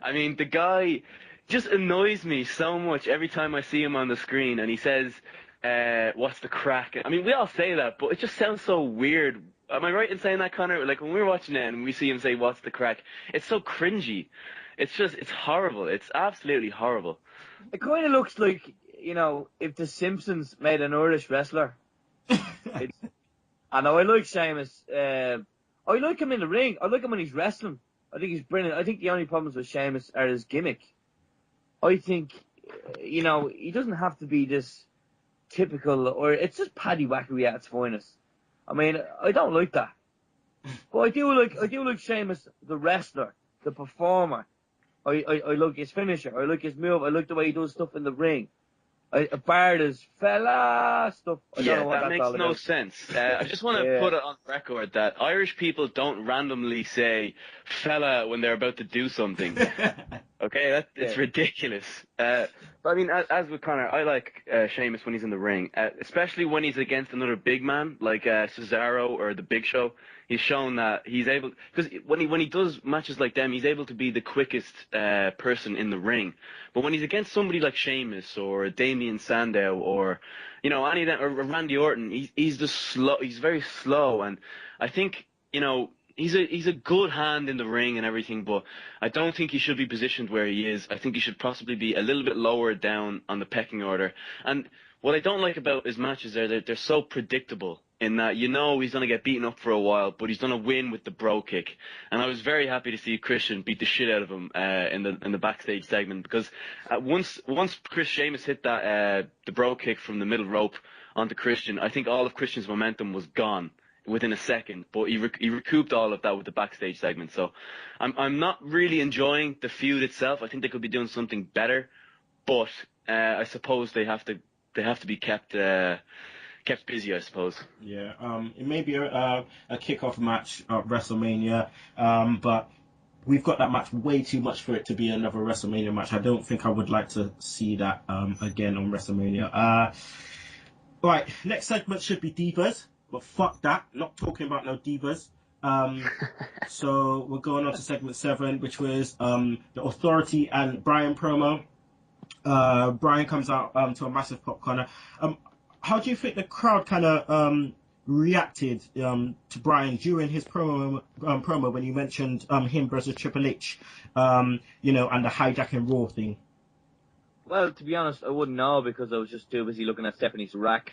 I mean, the guy just annoys me so much every time I see him on the screen and he says, what's the crack? I mean, we all say that, but it just sounds so weird. Am I right in saying that, Connor? Like, when we're watching it and we see him say, what's the crack? It's so cringy. It's horrible. It's absolutely horrible. It kind of looks like, if The Simpsons made an Irish wrestler. I know, I like Sheamus. I like him in the ring. I like him when he's wrestling. I think he's brilliant. I think the only problems with Sheamus are his gimmick. I think you know, he doesn't have to be this typical, or it's just Paddy Wackery at its finest. I mean, I don't like that. But I do like Sheamus, the wrestler, the performer. I like his finisher. I like his move. I like the way he does stuff in the ring. Barda's fella stuff. I don't know what that that's makes all no about. sense. I just want to put it on record that Irish people don't randomly say fella when they're about to do something. Okay, it's ridiculous. But I mean, as with Conor, I like Sheamus when he's in the ring, especially when he's against another big man like Cesaro or the Big Show. He's shown that he's able, because when he does matches like them, he's able to be the quickest person in the ring. But when he's against somebody like Sheamus or Damien Sandow or, you know, any of them, or Randy Orton, he's just slow. He's very slow, and I think, you know, he's a good hand in the ring and everything, but I don't think he should be positioned where he is. I think he should possibly be a little bit lower down on the pecking order. And what I don't like about his matches are they're so predictable, in that you know he's going to get beaten up for a while, but he's going to win with the bro kick. And I was very happy to see Christian beat the shit out of him in the backstage segment, because once Chris Sheamus hit that the bro kick from the middle rope onto Christian, I think all of Christian's momentum was gone within a second, but he recouped all of that with the backstage segment. So I'm not really enjoying the feud itself. I think they could be doing something better, but I suppose they have to be kept busy, I suppose. Yeah, it may be a kickoff match at WrestleMania, but we've got that match way too much for it to be another WrestleMania match. I don't think I would like to see that again on WrestleMania. Right, next segment should be Divas, but fuck that, not talking about no Divas. So we're going on to segment 7, which was the Authority and Bryan promo. Bryan comes out to a massive pop corner. How do you think the crowd kind of reacted to Bryan during his promo when you mentioned him versus Triple H, you know, and the hijacking Raw thing? Well, to be honest, I wouldn't know, because I was just too busy looking at Stephanie's rack.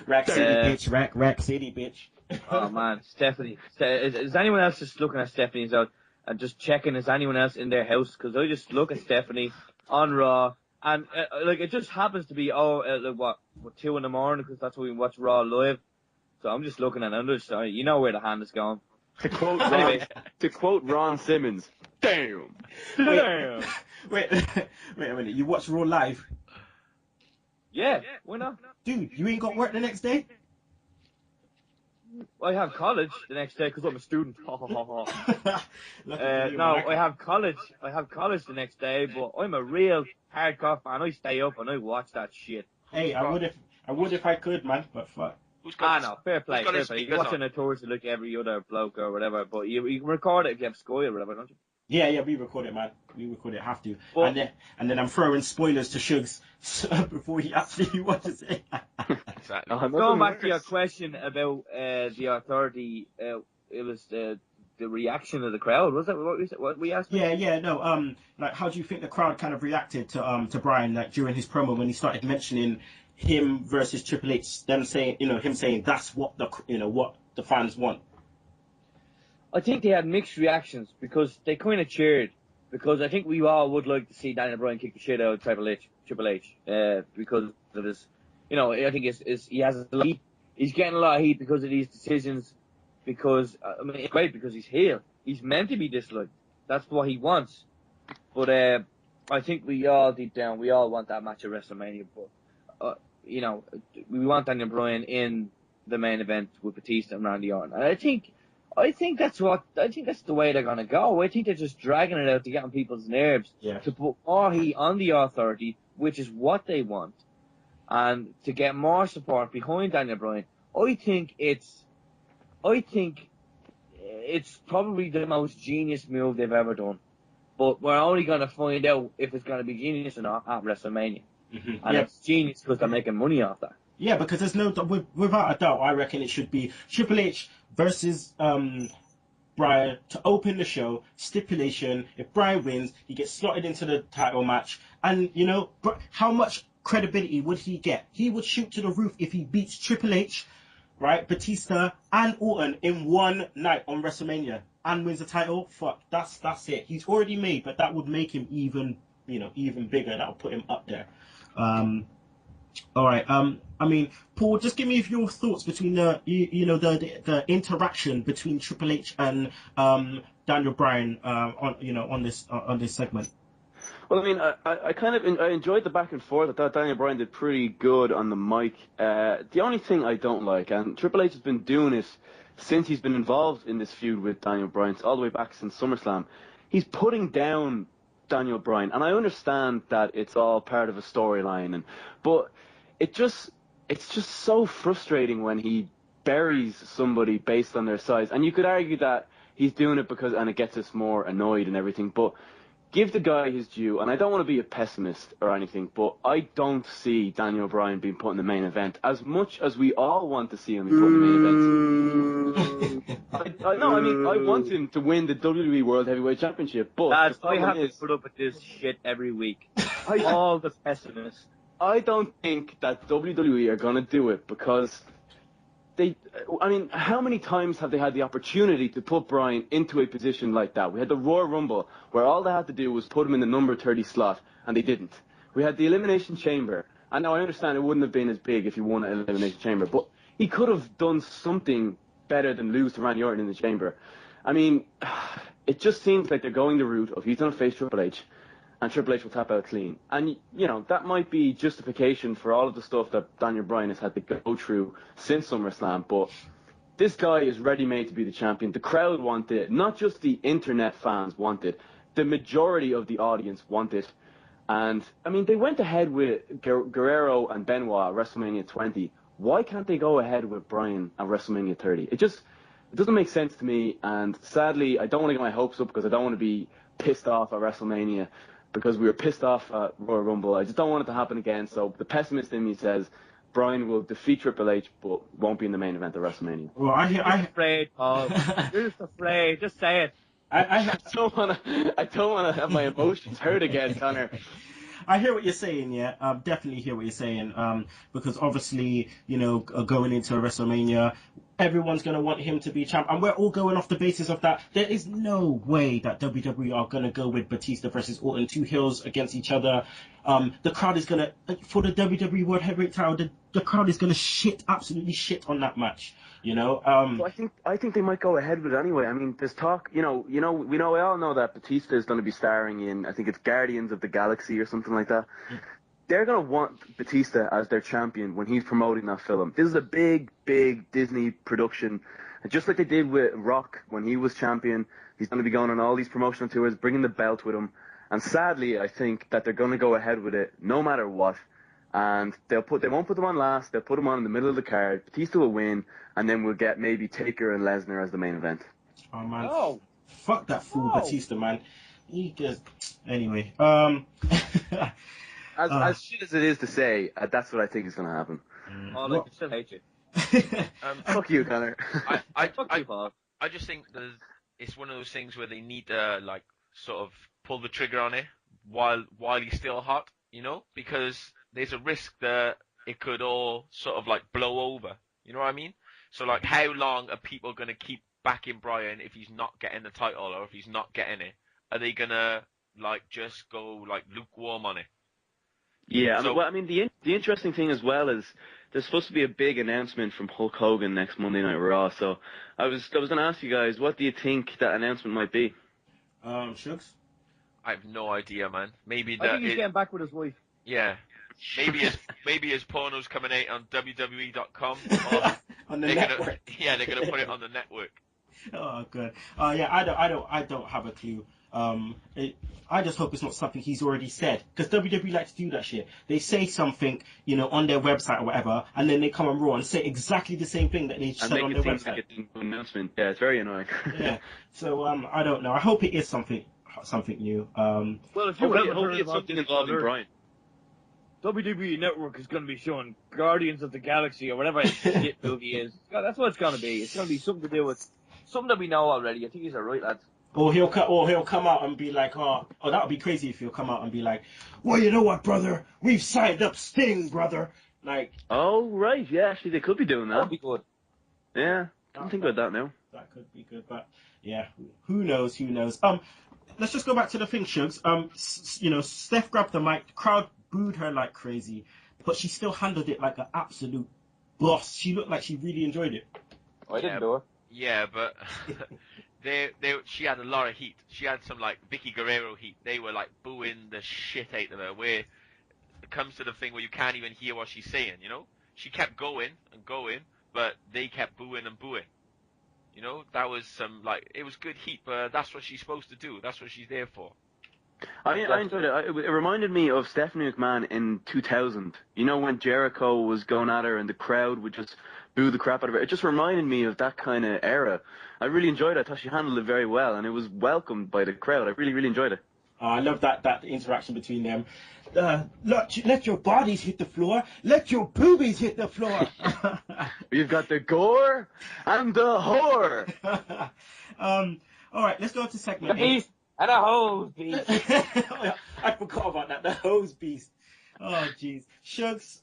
Rack City, bitch. Rack City, bitch. Oh, man. Stephanie. Is anyone else just looking at Stephanie's out and just checking is anyone else in their house? Because I just look at Stephanie on Raw, and like, it just happens to be, like, 2 in the morning, because that's when we watch Raw live. So I'm just looking at it, and I'm just, you know where the hand is going. To quote Ron Simmons, damn. Wait a minute. You watch Raw live? Yeah, why not? Dude, you ain't got work the next day? I have college the next day because I'm a student. No, I have college. I have college the next day, but I'm a real hardcore fan. I stay up and I watch that shit. Hey, I would if I could, man. But fuck. No, fair play. You're watching it towards like every other bloke or whatever, but you can record it if you have Sky or whatever, don't you? Yeah, we record it, man. We record it, have to. But, and then I'm throwing spoilers to Shugs before he actually watches it. Exactly. Going back to your question about the Authority, it was the reaction of the crowd. Was that what we asked? Yeah, no. Like, how do you think the crowd kind of reacted to Bryan, like, during his promo when he started mentioning him versus Triple H? Them saying, him saying that's what the fans want. I think they had mixed reactions, because they kind of cheered, because I think we all would like to see Daniel Bryan kick the shit out of Triple H, because of his, I think he has a lot of heat. He's getting a lot of heat because of these decisions, because, it's great because he's heel. He's meant to be disliked. That's what he wants. But I think we all deep down, we all want that match at WrestleMania, but, we want Daniel Bryan in the main event with Batista and Randy Orton. And I think that's the way they're gonna go. I think they're just dragging it out to get on people's nerves, to put more heat on the Authority, which is what they want, and to get more support behind Daniel Bryan. I think it's probably the most genius move they've ever done, but we're only gonna find out if it's gonna be genius or not at WrestleMania. Mm-hmm. And it's genius because they're making money off that. Yeah, because there's without a doubt, I reckon it should be Triple H versus Bryan to open the show. Stipulation: if Bryan wins, he gets slotted into the title match. And how much credibility would he get? He would shoot to the roof if he beats Triple H, right, Batista, and Orton in one night on WrestleMania and wins the title. Fuck, that's it. He's already made, but that would make him even even bigger. That'll put him up there. All right. I mean, Paul, just give me your thoughts between the interaction between Triple H and Daniel Bryan on this segment. Well, I mean, I enjoyed the back and forth. I thought Daniel Bryan did pretty good on the mic. The only thing I don't like, and Triple H has been doing it since he's been involved in this feud with Daniel Bryan, all the way back since SummerSlam, he's putting down Daniel Bryan, and I understand that it's all part of a storyline, but it's just so frustrating when he buries somebody based on their size. And you could argue that he's doing it and it gets us more annoyed and everything, but give the guy his due. And I don't want to be a pessimist or anything, but I don't see Daniel Bryan being put in the main event as much as we all want to see him be put in the main event. I want him to win the WWE World Heavyweight Championship, but lads, I have to put up with this shit every week. All the pessimists. I don't think that WWE are going to do it because how many times have they had the opportunity to put Bryan into a position like that? We had the Royal Rumble where all they had to do was put him in the number 30 slot, and they didn't. We had the Elimination Chamber, and now I understand it wouldn't have been as big if he won an Elimination Chamber, but he could have done something better than lose to Randy Orton in the Chamber. I mean, it just seems like they're going the route of he's going to face Triple H, and Triple H will tap out clean. And, that might be justification for all of the stuff that Daniel Bryan has had to go through since SummerSlam, but this guy is ready-made to be the champion. The crowd want it. Not just the internet fans want it. The majority of the audience want it. And, they went ahead with Guerrero and Benoit at WrestleMania 20. Why can't they go ahead with Bryan at WrestleMania 30? It doesn't make sense to me, and sadly, I don't want to get my hopes up because I don't want to be pissed off at WrestleMania, because we were pissed off at Royal Rumble. I just don't want it to happen again. So the pessimist in me says Bryan will defeat Triple H, but won't be in the main event of WrestleMania. Well, I'm afraid, Paul. You're just afraid. Just say it. I don't want to have my emotions hurt again, Connor. I hear what you're saying, yeah. Definitely hear what you're saying. Because obviously, going into WrestleMania, everyone's going to want him to be champ. And we're all going off the basis of that. There is no way that WWE are going to go with Batista versus Orton, two heels against each other. The crowd is going to, for the WWE World Heavyweight title, the crowd is going to absolutely shit on that match. Well, I think they might go ahead with it anyway. There's talk. We all know that Batista is going to be starring in, I think it's Guardians of the Galaxy or something like that. They're going to want Batista as their champion when he's promoting that film. This is a big, big Disney production. And just like they did with Rock when he was champion, he's going to be going on all these promotional tours, bringing the belt with him. And sadly, I think that they're going to go ahead with it no matter what. And they won't put them on last. They'll put them on in the middle of the card. Batista will win, and then we'll get maybe Taker and Lesnar as the main event. Oh man, no. Fuck that fool Batista, man. He just anyway. As shit as it is to say, that's what I think is going to happen. I still hate you. Fuck you, Connor. Fuck you, Paul. I just think it's one of those things where they need to sort of pull the trigger on it while he's still hot, because there's a risk that it could all sort of blow over. You know what I mean? So how long are people going to keep backing Bryan if he's not getting the title or if he's not getting it? Are they going to just go lukewarm on it? Yeah, the interesting thing as well is there's supposed to be a big announcement from Hulk Hogan next Monday Night Raw. So I was going to ask you guys, what do you think that announcement might be? Shugs? I have no idea, man. Maybe I think he's getting back with his wife. Yeah. Maybe his porno's coming out on WWE.com. On the network. They're gonna put it on the network. Oh, good. Yeah, I don't have a clue. I just hope it's not something he's already said, because WWE like to do that shit. They say something, on their website or whatever, and then they come on Raw and say exactly the same thing that they said on their website. Like an announcement. Yeah, it's very annoying. Yeah. So I don't know. I hope it is something new. Well, if you hopefully it's something involving Bryan. WWE Network is going to be showing Guardians of the Galaxy or whatever shit movie is. That's what it's going to be. It's going to be something to do with something that we know already. I think he's alright, lads. Or he'll come out and be like, oh, that would be crazy if he'll come out and be like, well, you know what, brother? We've signed up Sting, brother. that could be good. But yeah, who knows? Who knows? Let's just go back to the thing, Shugs. Steph grabbed the mic. The crowd booed her like crazy, but she still handled it like an absolute boss. She looked like she really enjoyed it. I didn't do it. Yeah, but she had a lot of heat. She had some like Vicky Guerrero heat. They were like booing the shit out of her. Where it comes to the thing where you can't even hear what she's saying. You know, she kept going and going, but they kept booing and booing. You know, that was it was good heat, but that's what she's supposed to do. That's what she's there for. I enjoyed it. It reminded me of Stephanie McMahon in 2000. You know, when Jericho was going at her and the crowd would just boo the crap out of her. It just reminded me of that kind of era. I really enjoyed it. I thought she handled it very well, and it was welcomed by the crowd. I really, really enjoyed it. I love that interaction between them. Let your bodies hit the floor. Let your boobies hit the floor. We've got the gore and the whore. All right, let's go to segment 8. Beast and a hose beast. I forgot about that. The hose beast. Oh, jeez. Shugs,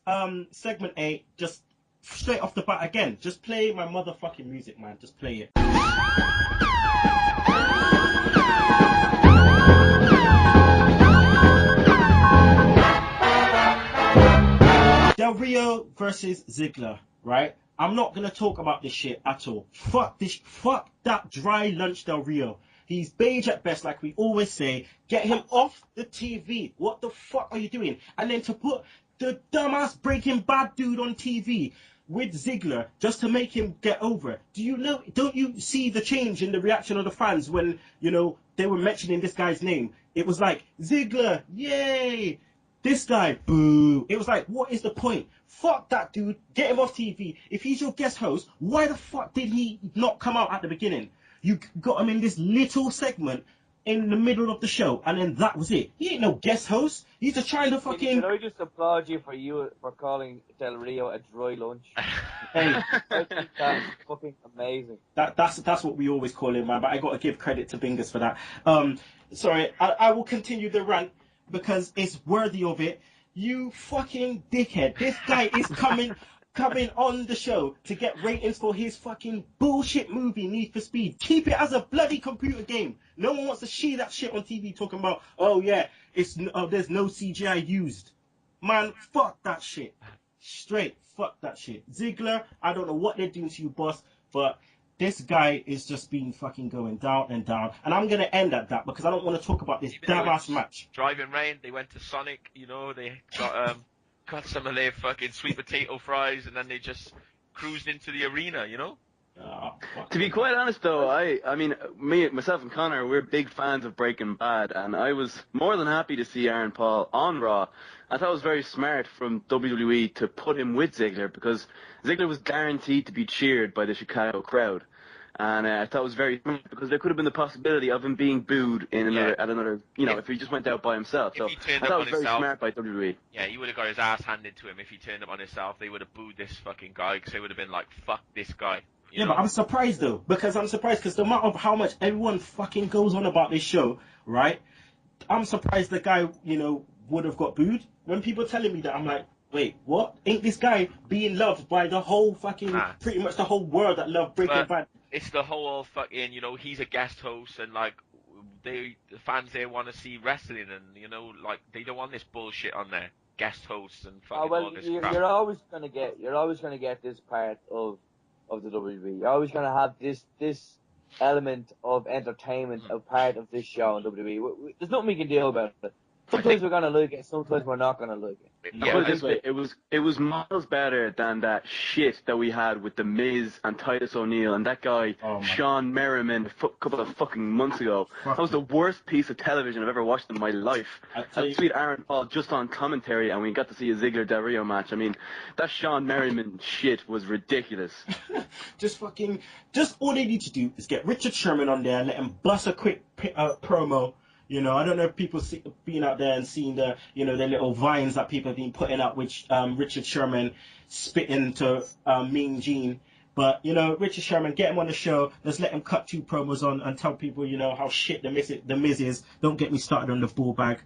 segment 8, just straight off the bat again. Just play my motherfucking music, man. Just play it. Del Rio versus Ziggler, right? I'm not gonna talk about this shit at all. Fuck that dry lunch Del Rio. He's beige at best, like we always say. Get him off the TV. What the fuck are you doing? And then to put the dumbass Breaking Bad dude on TV with Ziggler just to make him get over. Don't you see the change in the reaction of the fans when, they were mentioning this guy's name? It was like, Ziggler, yay! This guy, boo. It was like, what is the point? Fuck that dude. Get him off TV. If he's your guest host, why the fuck did he not come out at the beginning? You got him in this little segment in the middle of the show, and then that was it. He ain't no guest host. He's just trying to fucking... Can I just applaud you for calling Del Rio a dry lunch? Hey. I think that's fucking amazing. That's what we always call him, man, but I got to give credit to Bingus for that. Sorry, I will continue the rant because it's worthy of it. You fucking dickhead. This guy is coming on the show to get ratings for his fucking bullshit movie, Need for Speed. Keep it as a bloody computer game. No one wants to see that shit on TV talking about, oh yeah, there's no CGI used. Man, fuck that shit. Straight, fuck that shit. Ziggler, I don't know what they're doing to you, boss, but this guy is just been fucking going down and down. And I'm going to end at that because I don't want to talk about this damn-ass match. Driving rain, they went to Sonic, they got some of their fucking sweet potato fries, and then they just cruised into the arena, To be quite honest, though, I mean, myself and Connor, we're big fans of Breaking Bad, and I was more than happy to see Aaron Paul on Raw. I thought it was very smart from WWE to put him with Ziggler, because Ziggler was guaranteed to be cheered by the Chicago crowd. And I thought it was very smart, because there could have been the possibility of him being booed at another, if he just went out by himself. So I thought it was very smart by WWE. Yeah, he would have got his ass handed to him if he turned up on himself. They would have booed this fucking guy, because they would have been like, fuck this guy. Yeah, but I'm surprised though, because the amount of how much everyone fucking goes on about this show, right? I'm surprised the guy, would have got booed. When people telling me that, I'm like, wait, what? Ain't this guy being loved by the whole fucking, pretty much the whole world that love Breaking Bad? It's the whole fucking, he's a guest host, and like, the fans there want to see wrestling, and they don't want this bullshit on there. Guest hosts and fucking all this crap. You're always gonna get this part of the WWE. You're always gonna have this element of entertainment a part of this show in WWE. There's nothing we can do about it. Sometimes we're gonna like it, sometimes we're not gonna like it. Yeah, put it this way, it was miles better than that shit that we had with The Miz and Titus O'Neil and that guy Sean Merriman a couple of fucking months ago. That was the worst piece of television I've ever watched in my life. That sweet Aaron Paul just on commentary, and we got to see a Ziggler Del Rio match. I mean, that Sean Merriman shit was ridiculous. just all they need to do is get Richard Sherman on there and let him bust a quick promo. I don't know if people been out there and seen the little vines that people have been putting up, which Richard Sherman spitting to Mean Gene. But, Richard Sherman, get him on the show. Let's let him cut 2 promos on and tell people, how shit the Miz is. Don't get me started on the ball bag.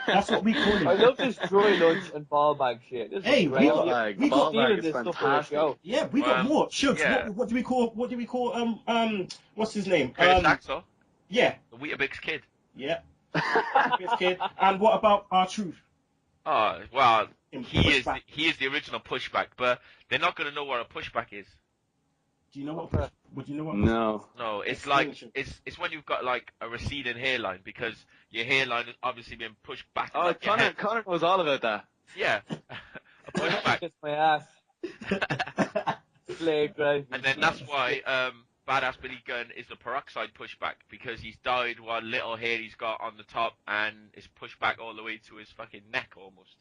That's what we call him. I love this dry lunch and ball bag shit. This Hey, is great. ball bag. we got- Ball bag stealing is this stuff for the fantastic. show. Yeah, we got more. Shugs, yeah. what do we call what's his name? Curtis Axel, Yeah. the Weetabix kid. Yeah. This kid. And what about R-Truth? Oh, well, In he is pushback. the original pushback, but they're not going to know what a pushback is. Do you know what? Would you know what? No. No, it's Explain like it. it's when you've got like a receding hairline because your hairline has obviously been pushed back. Oh, up your head. Connor knows all about that. Yeah, a pushback. Kiss my ass. Slave drive. And then that's why Badass Billy Gunn is the peroxide pushback because he's dyed what little hair he's got on the top and it's pushed back all the way to his fucking neck almost.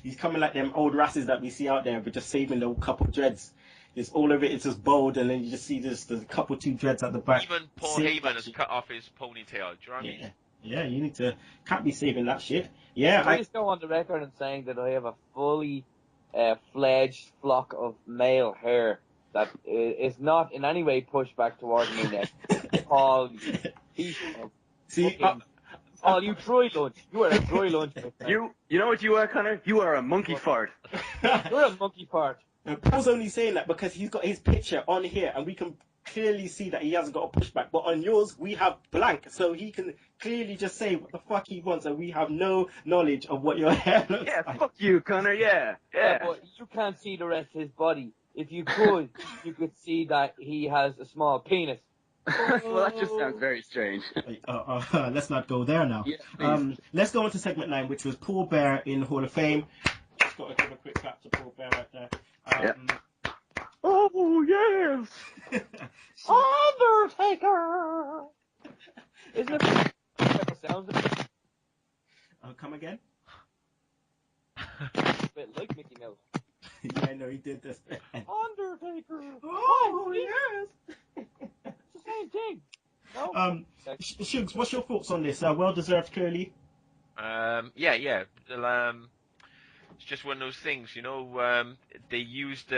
He's coming like them old rasses that we see out there, but just saving the couple dreads. It's all of it. It's just bold, and then you just see there's a couple two dreads at the back. Even Paul Heyman has cut off his ponytail. Do you know what I mean? Yeah, you can't be saving that shit. Yeah, I just go on the record and saying that I have a fully fledged flock of male hair that is not in any way pushed back towards me neck. Paul, you piece of see, fucking- Paul, you dry lunch. You are a dry lunch. my friend. You know what you are, Connor? You are a monkey fart. You're a monkey part. and Paul's only saying that because he's got his picture on here, and we can clearly see that he hasn't got a pushback. But on yours, we have blank, so he can clearly just say what the fuck he wants, and we have no knowledge of what your hair looks Yeah, like. fuck you, Connor. Yeah. But you can't see the rest of his body. If you could, you could see that he has a small penis. Well, that just sounds very strange. Let's not go there now. Yeah, please. Let's go on to segment 9, which was Paul Bear in the Hall of Fame. Just got to give a quick clap to Paul Bear right there. Oh, yes! Undertaker! Isn't it? Sounds Come again? a bit like Mickey Mouse. Yeah, I know he did this. Undertaker! Oh, yes! It's the same thing. No? Shugs, what's your thoughts on this? Well deserved, clearly. Yeah. It's just one of those things, you know. They used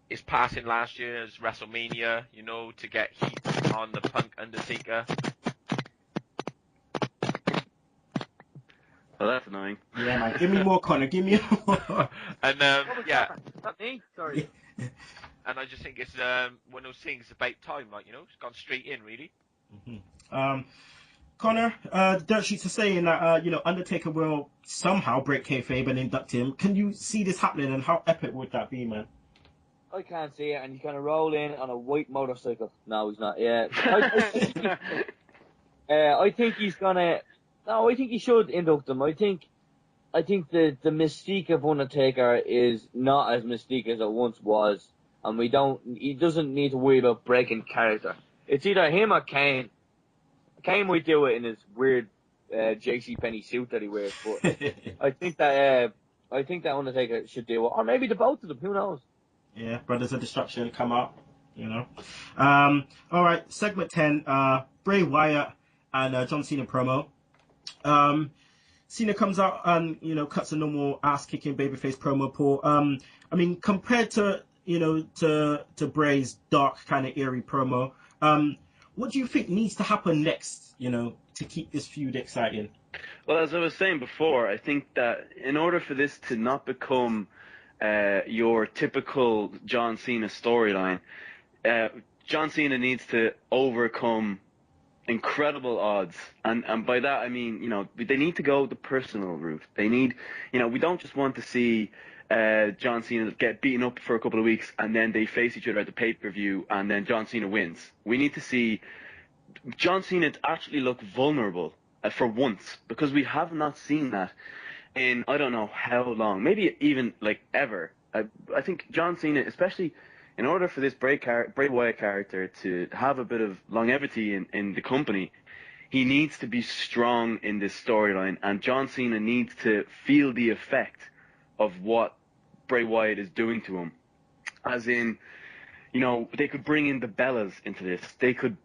his passing last year as WrestleMania, you know, to get heat on the Punk Undertaker. Well, that's annoying. Yeah, man. Give me more, Connor. Give me more. And yeah, Not me. Sorry. and I just think it's one of those things about time, like, you know, it's gone straight in, really. Connor, dirt sheets are saying that Undertaker will somehow break kayfabe and induct him. Can you see this happening, and how epic would that be, man? I can't see it, and he's gonna roll in on a white motorcycle. No, he's not. Yeah. I think he's gonna. No, I think he should induct him. I think the mystique of Undertaker is not as mystique as it once was, and he doesn't need to worry about breaking character. It's either him or Kane. Kane might do it in his weird JCPenney suit that he wears, but I think that Undertaker should do it, or maybe the both of them. Who knows? Yeah, Brothers of Destruction come out, you know. All right, segment 10, Bray Wyatt and John Cena promo. Cena comes out and, cuts a normal ass-kicking babyface promo, Paul. I mean, compared to, to Bray's dark, kind of eerie promo, what do you think needs to happen next, to keep this feud exciting? Well, as I was saying before, I think that in order for this to not become your typical John Cena storyline, John Cena needs to overcome incredible odds, and by that I mean, they need to go the personal route. They need, we don't just want to see John Cena get beaten up for a couple of weeks and then they face each other at the pay-per-view and then John Cena wins. We need to see John Cena actually look vulnerable for once, because we have not seen that in I don't know how long, maybe even like ever. I think John Cena, especially in order for this Bray Wyatt character to have a bit of longevity in the company, he needs to be strong in this storyline, and John Cena needs to feel the effect of what Bray Wyatt is doing to him. As in, they could bring in the Bellas into this. They could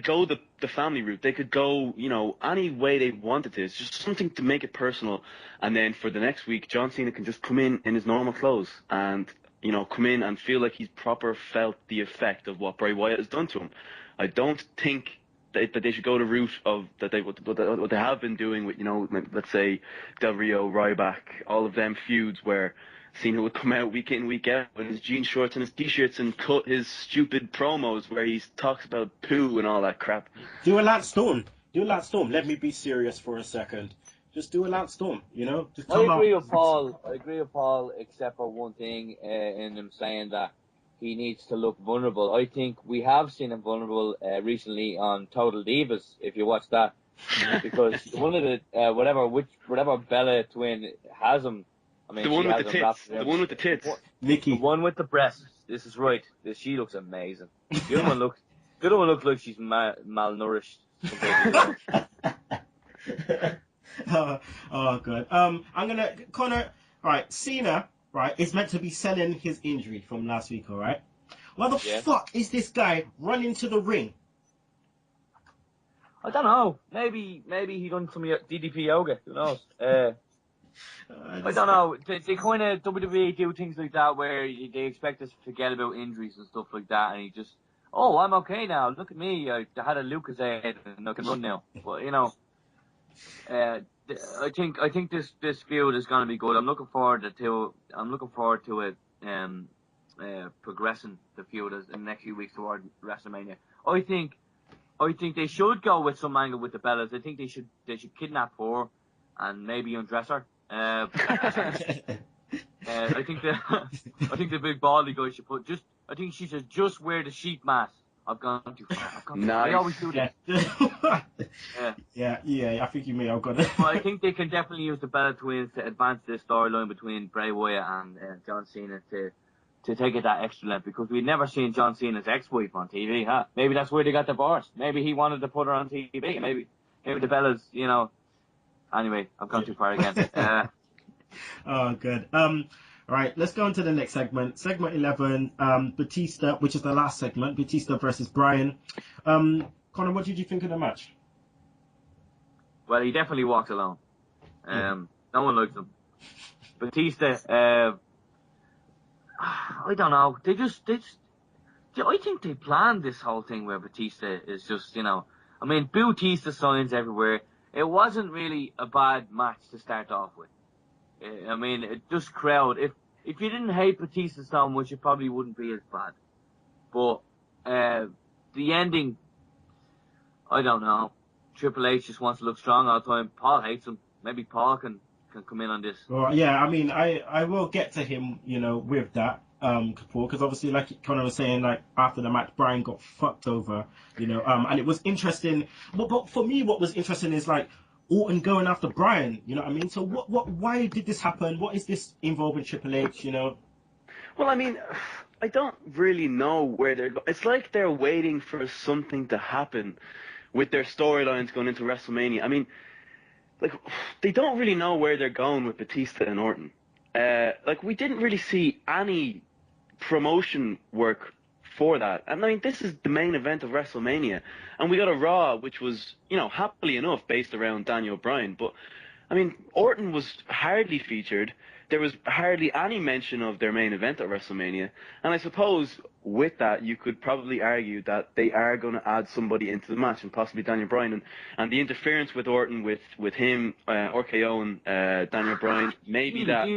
go the family route. They could go, any way they wanted to. It's just something to make it personal. And then for the next week, John Cena can just come in his normal clothes and, come in and feel like he's proper felt the effect of what Bray Wyatt has done to him. I don't think they should go the route of what they have been doing with, let's say Del Rio, Ryback, all of them feuds where Cena would come out week in, week out with his jean shorts and his t-shirts and cut his stupid promos where he talks about poo and all that crap. Do a Lance Storm. Let me be serious for a second. Just do a Lance Storm, Just come I agree out. with Paul. I agree with Paul, except for one thing in him saying that he needs to look vulnerable. I think we have seen him vulnerable recently on Total Divas, if you watch that, because one of the whatever Bella twin has him. I mean, the one with the tits. Nikki. The one with the breasts. This is right. She looks amazing. The other one looks like she's malnourished. Oh, good. Conor, right, Cena, right, is meant to be selling his injury from last week, all right? Why the fuck is this guy running to the ring? I don't know. Maybe he done some DDP yoga. Who knows? I don't know. They kind of WWE do things like that where they expect us to forget about injuries and stuff like that, and he just, I'm okay now. Look at me. I had a Lucas head and I can run now. But I think this feud is going to be good. I'm looking forward to it. Progressing the feud in the next few weeks toward WrestleMania. I think they should go with some angle with the Bellas. I think they should kidnap her and maybe undress her. I think the big baldy guy should I think she should just wear the sheep mask. I've gone too far. Nice. They always do that. Yeah. I think you may have got it. Well, I think they can definitely use the Bella Twins to advance this storyline between Bray Wyatt and John Cena to take it that extra length, because we've never seen John Cena's ex-wife on TV, huh? Maybe that's where they got divorced. Maybe he wanted to put her on TV. Maybe the Bellas, Anyway, I've gone too far again. Oh, good. Right, let's go on to the next segment. Segment 11, Batista, which is the last segment, Batista versus Bryan. Conor, what did you think of the match? Well, he definitely walks alone. No one likes him. Batista, I don't know. I think they planned this whole thing where Batista is just, I mean, Batista signs everywhere. It wasn't really a bad match to start off with. I mean, it just crowd. If you didn't hate Batista so much, it probably wouldn't be as bad. But the ending, I don't know. Triple H just wants to look strong all the time. Paul hates him. Maybe Paul can come in on this. Well, yeah, I mean, I will get to him, with that, Paul, because obviously, like Conor was saying, like after the match, Bryan got fucked over, and it was interesting. But for me, what was interesting is like Orton going after Bryan. You know what I mean? So why did this happen? What is this involving Triple H? Well, I mean, I don't really know where they're going. It's like they're waiting for something to happen with their storylines going into WrestleMania. I mean, like, they don't really know where they're going with Batista and Orton. We didn't really see any promotion work for that. And I mean, this is the main event of WrestleMania. And we got a Raw, which was, happily enough, based around Daniel Bryan. But, I mean, Orton was hardly featured. There was hardly any mention of their main event at WrestleMania. And I suppose with that, you could probably argue that they are going to add somebody into the match, and possibly Daniel Bryan. And the interference with Orton, with him, RKO and Daniel Bryan, maybe that...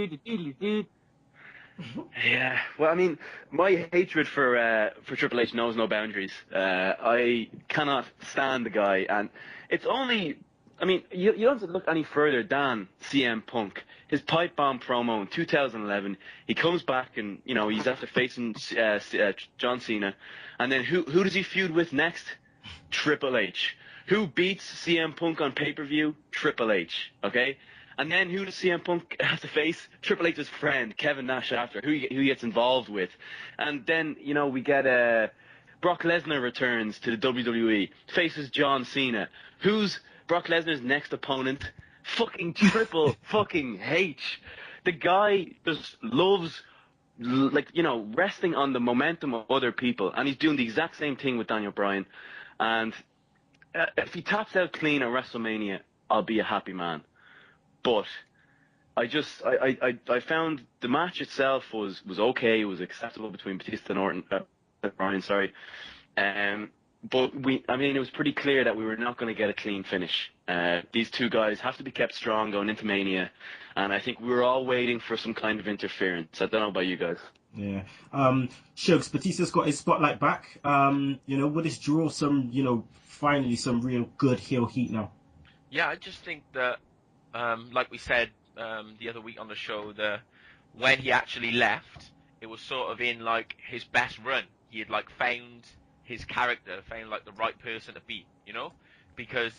Yeah, well, I mean, my hatred for Triple H knows no boundaries. I cannot stand the guy, and it's only... I mean, you don't have to look any further than CM Punk. His pipe bomb promo in 2011, he comes back and, he's after facing John Cena. And then who does he feud with next? Triple H. Who beats CM Punk on pay-per-view? Triple H, okay? And then who does CM Punk have to face? Triple H's friend, Kevin Nash, after, who he gets involved with. And then, we get Brock Lesnar returns to the WWE, faces John Cena. Who's Brock Lesnar's next opponent? Fucking Triple fucking H. The guy just loves, resting on the momentum of other people. And he's doing the exact same thing with Daniel Bryan. And if he taps out clean at WrestleMania, I'll be a happy man. But I found the match itself was okay. It was acceptable between Batista and Orton, Bryan, sorry. But it was pretty clear that we were not going to get a clean finish. These two guys have to be kept strong going into Mania, and I think we were all waiting for some kind of interference. I don't know about you guys. Yeah. Shugs, Batista's got his spotlight back. Will this draw some, finally some real good heel heat now? Yeah, I just think that, like we said the other week on the show, when he actually left, it was sort of in like his best run. He had like found his character, found like the right person to be, because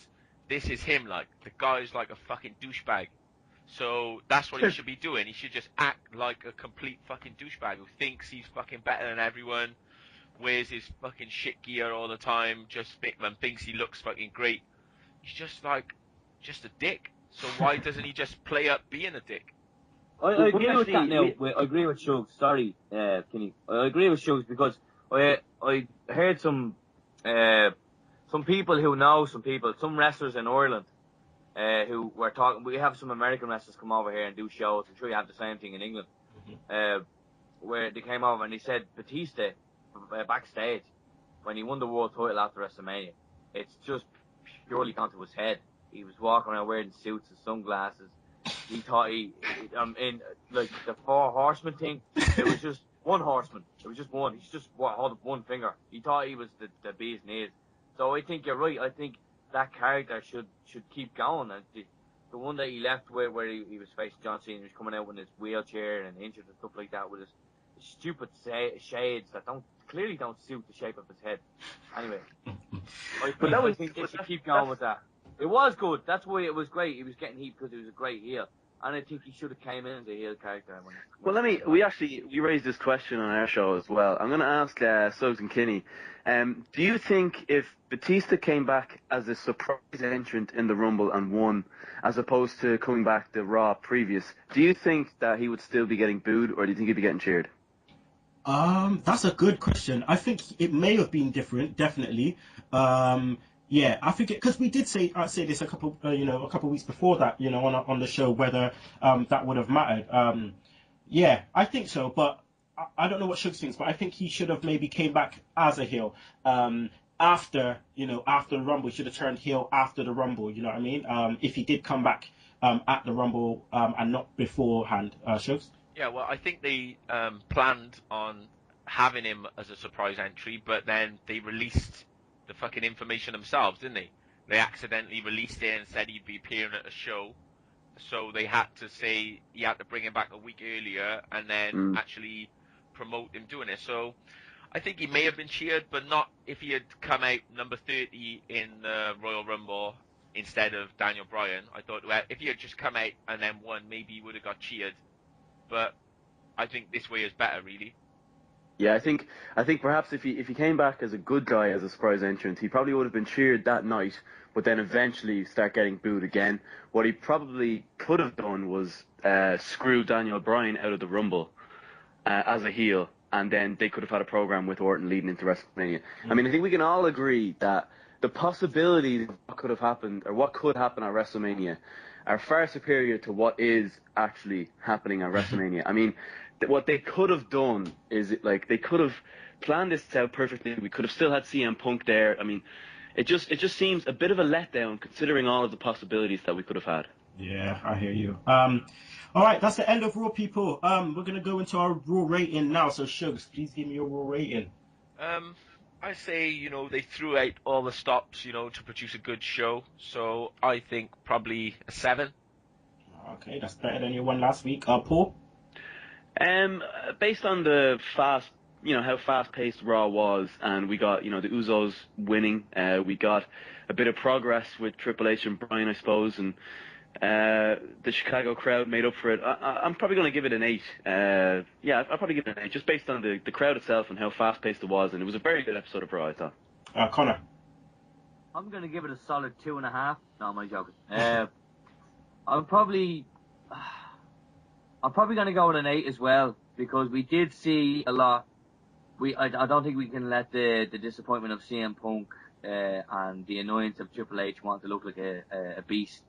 this is him. Like the guy's like a fucking douchebag. So that's what he should be doing. He should just act like a complete fucking douchebag who thinks he's fucking better than everyone, wears his fucking shit gear all the time, thinks he looks fucking great. He's just a dick. So why doesn't he just play up being a dick? I agree with that now. I agree with Shugs. Sorry, Kenny. I agree with Shugs because I heard some people who know some wrestlers in Ireland, who were talking. We have some American wrestlers come over here and do shows. I'm sure you have the same thing in England, where they came over and they said Batista backstage when he won the world title after WrestleMania, it's just purely gone to his head. He was walking around wearing suits and sunglasses. He thought in like the 4 horsemen thing, it was just one horseman. It was just one. He's just held up one finger. He thought he was the bee's knees. So I think you're right. I think that character should keep going. And the one that he left where he was facing John Cena, he was coming out in his wheelchair and injured and stuff like that with his stupid shades that clearly don't suit the shape of his head. Anyway, I think they should keep going with that. It was good. That's why it was great. He was getting heat because he was a great heel. And I think he should have came in as a heel character. We raised this question on our show as well. I'm going to ask Sugs and Kinny, do you think if Batista came back as a surprise entrant in the Rumble and won, as opposed to coming back the Raw previous, do you think that he would still be getting booed, or do you think he'd be getting cheered? That's a good question. I think it may have been different, definitely. Yeah, I think because we did say this a couple weeks before that, on the show, whether that would have mattered. Yeah, I think so, but I don't know what Shugs thinks, but I think he should have maybe came back as a heel after the Rumble. He should have turned heel after the Rumble. You know what I mean? If he did come back at the Rumble and not beforehand, Shugs. Yeah, well, I think they planned on having him as a surprise entry, but then they released the fucking information themselves, didn't they? They accidentally released it and said he'd be appearing at a show, so they had to say he had to bring him back a week earlier and then actually promote him doing it. So I think he may have been cheered, but not if he had come out number 30 in the Royal Rumble instead of Daniel Bryan. I thought, well, if he had just come out and then won, maybe he would have got cheered. But I think this way is better, really. Yeah, I think perhaps if he came back as a good guy as a surprise entrant, he probably would have been cheered that night, but then eventually start getting booed again. What he probably could have done was screw Daniel Bryan out of the Rumble as a heel, and then they could have had a program with Orton leading into WrestleMania. I mean, I think we can all agree that the possibilities of what could have happened or what could happen at WrestleMania are far superior to what is actually happening at WrestleMania. I mean, what they could have done is they could have planned this out perfectly. We could have still had CM Punk there. I mean, it just seems a bit of a letdown considering all of the possibilities that we could have had. Yeah, I hear you. All right, that's the end of Raw, people. We're gonna go into our Raw rating now. So, Shugs, please give me your Raw rating. I say, they threw out all the stops, to produce a good show. So I think probably a 7. Okay, that's better than your one last week. Paul? Based on the how fast-paced Raw was, and we got, the Usos winning, we got a bit of progress with Triple H and Bryan, I suppose, and the Chicago crowd made up for it. I'm probably going to give it an 8. I'll probably give it an 8, just based on the crowd itself and how fast-paced it was, and it was a very good episode of Raw, I thought. Connor? I'm going to give it a solid 2.5. No, I'm joking. I'm probably going to go with an 8 as well, because we did see a lot. I don't think we can let the disappointment of CM Punk and the annoyance of Triple H wanting to look like a beast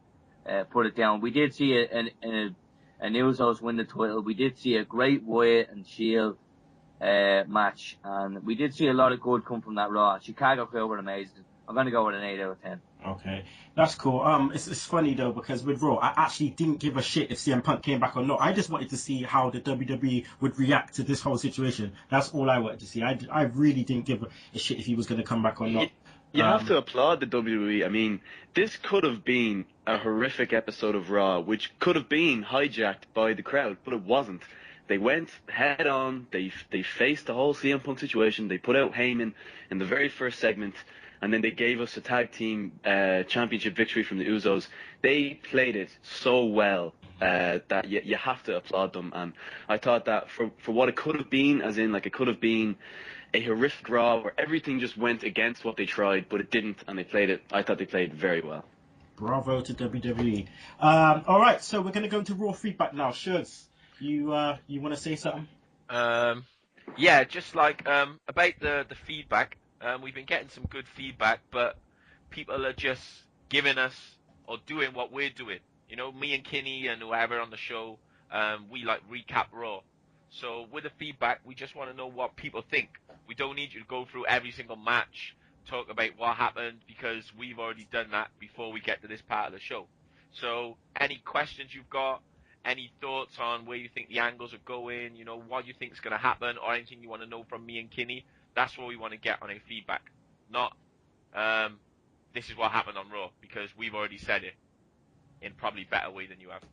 put it down. We did see an Usos win the title. We did see a great Wyatt and Shield match, and we did see a lot of good come from that Raw. Chicago crowd were amazing. I'm going to go with an 8 out of 10. Okay, that's cool. It's funny though, because with Raw, I actually didn't give a shit if CM Punk came back or not. I just wanted to see how the WWE would react to this whole situation. That's all I wanted to see. I really didn't give a shit if he was going to come back or not. You have to applaud the WWE. I mean, this could have been a horrific episode of Raw, which could have been hijacked by the crowd, but it wasn't. They went head on. They faced the whole CM Punk situation. They put out Heyman in the very first segment, and then they gave us a tag team championship victory from the Usos. They played it so well that you have to applaud them. And I thought that for what it could have been, as in like it could have been a horrific Raw where everything just went against what they tried, but it didn't, and they played it. I thought they played very well. Bravo to WWE. All right, so we're going to go into Raw feedback now. Shugs, you want to say something? Yeah, just like about the feedback. We've been getting some good feedback, but people are just giving us or doing what we're doing. You know, me and Kinny and whoever on the show, we like recap Raw. So with the feedback, we just want to know what people think. We don't need you to go through every single match, talk about what happened, because we've already done that before we get to this part of the show. So any questions you've got, any thoughts on where you think the angles are going, you know, what you think is going to happen, or anything you want to know from me and Kinny, that's what we want to get on a feedback. Not, this is what happened on Raw, because we've already said it in probably better way than you have.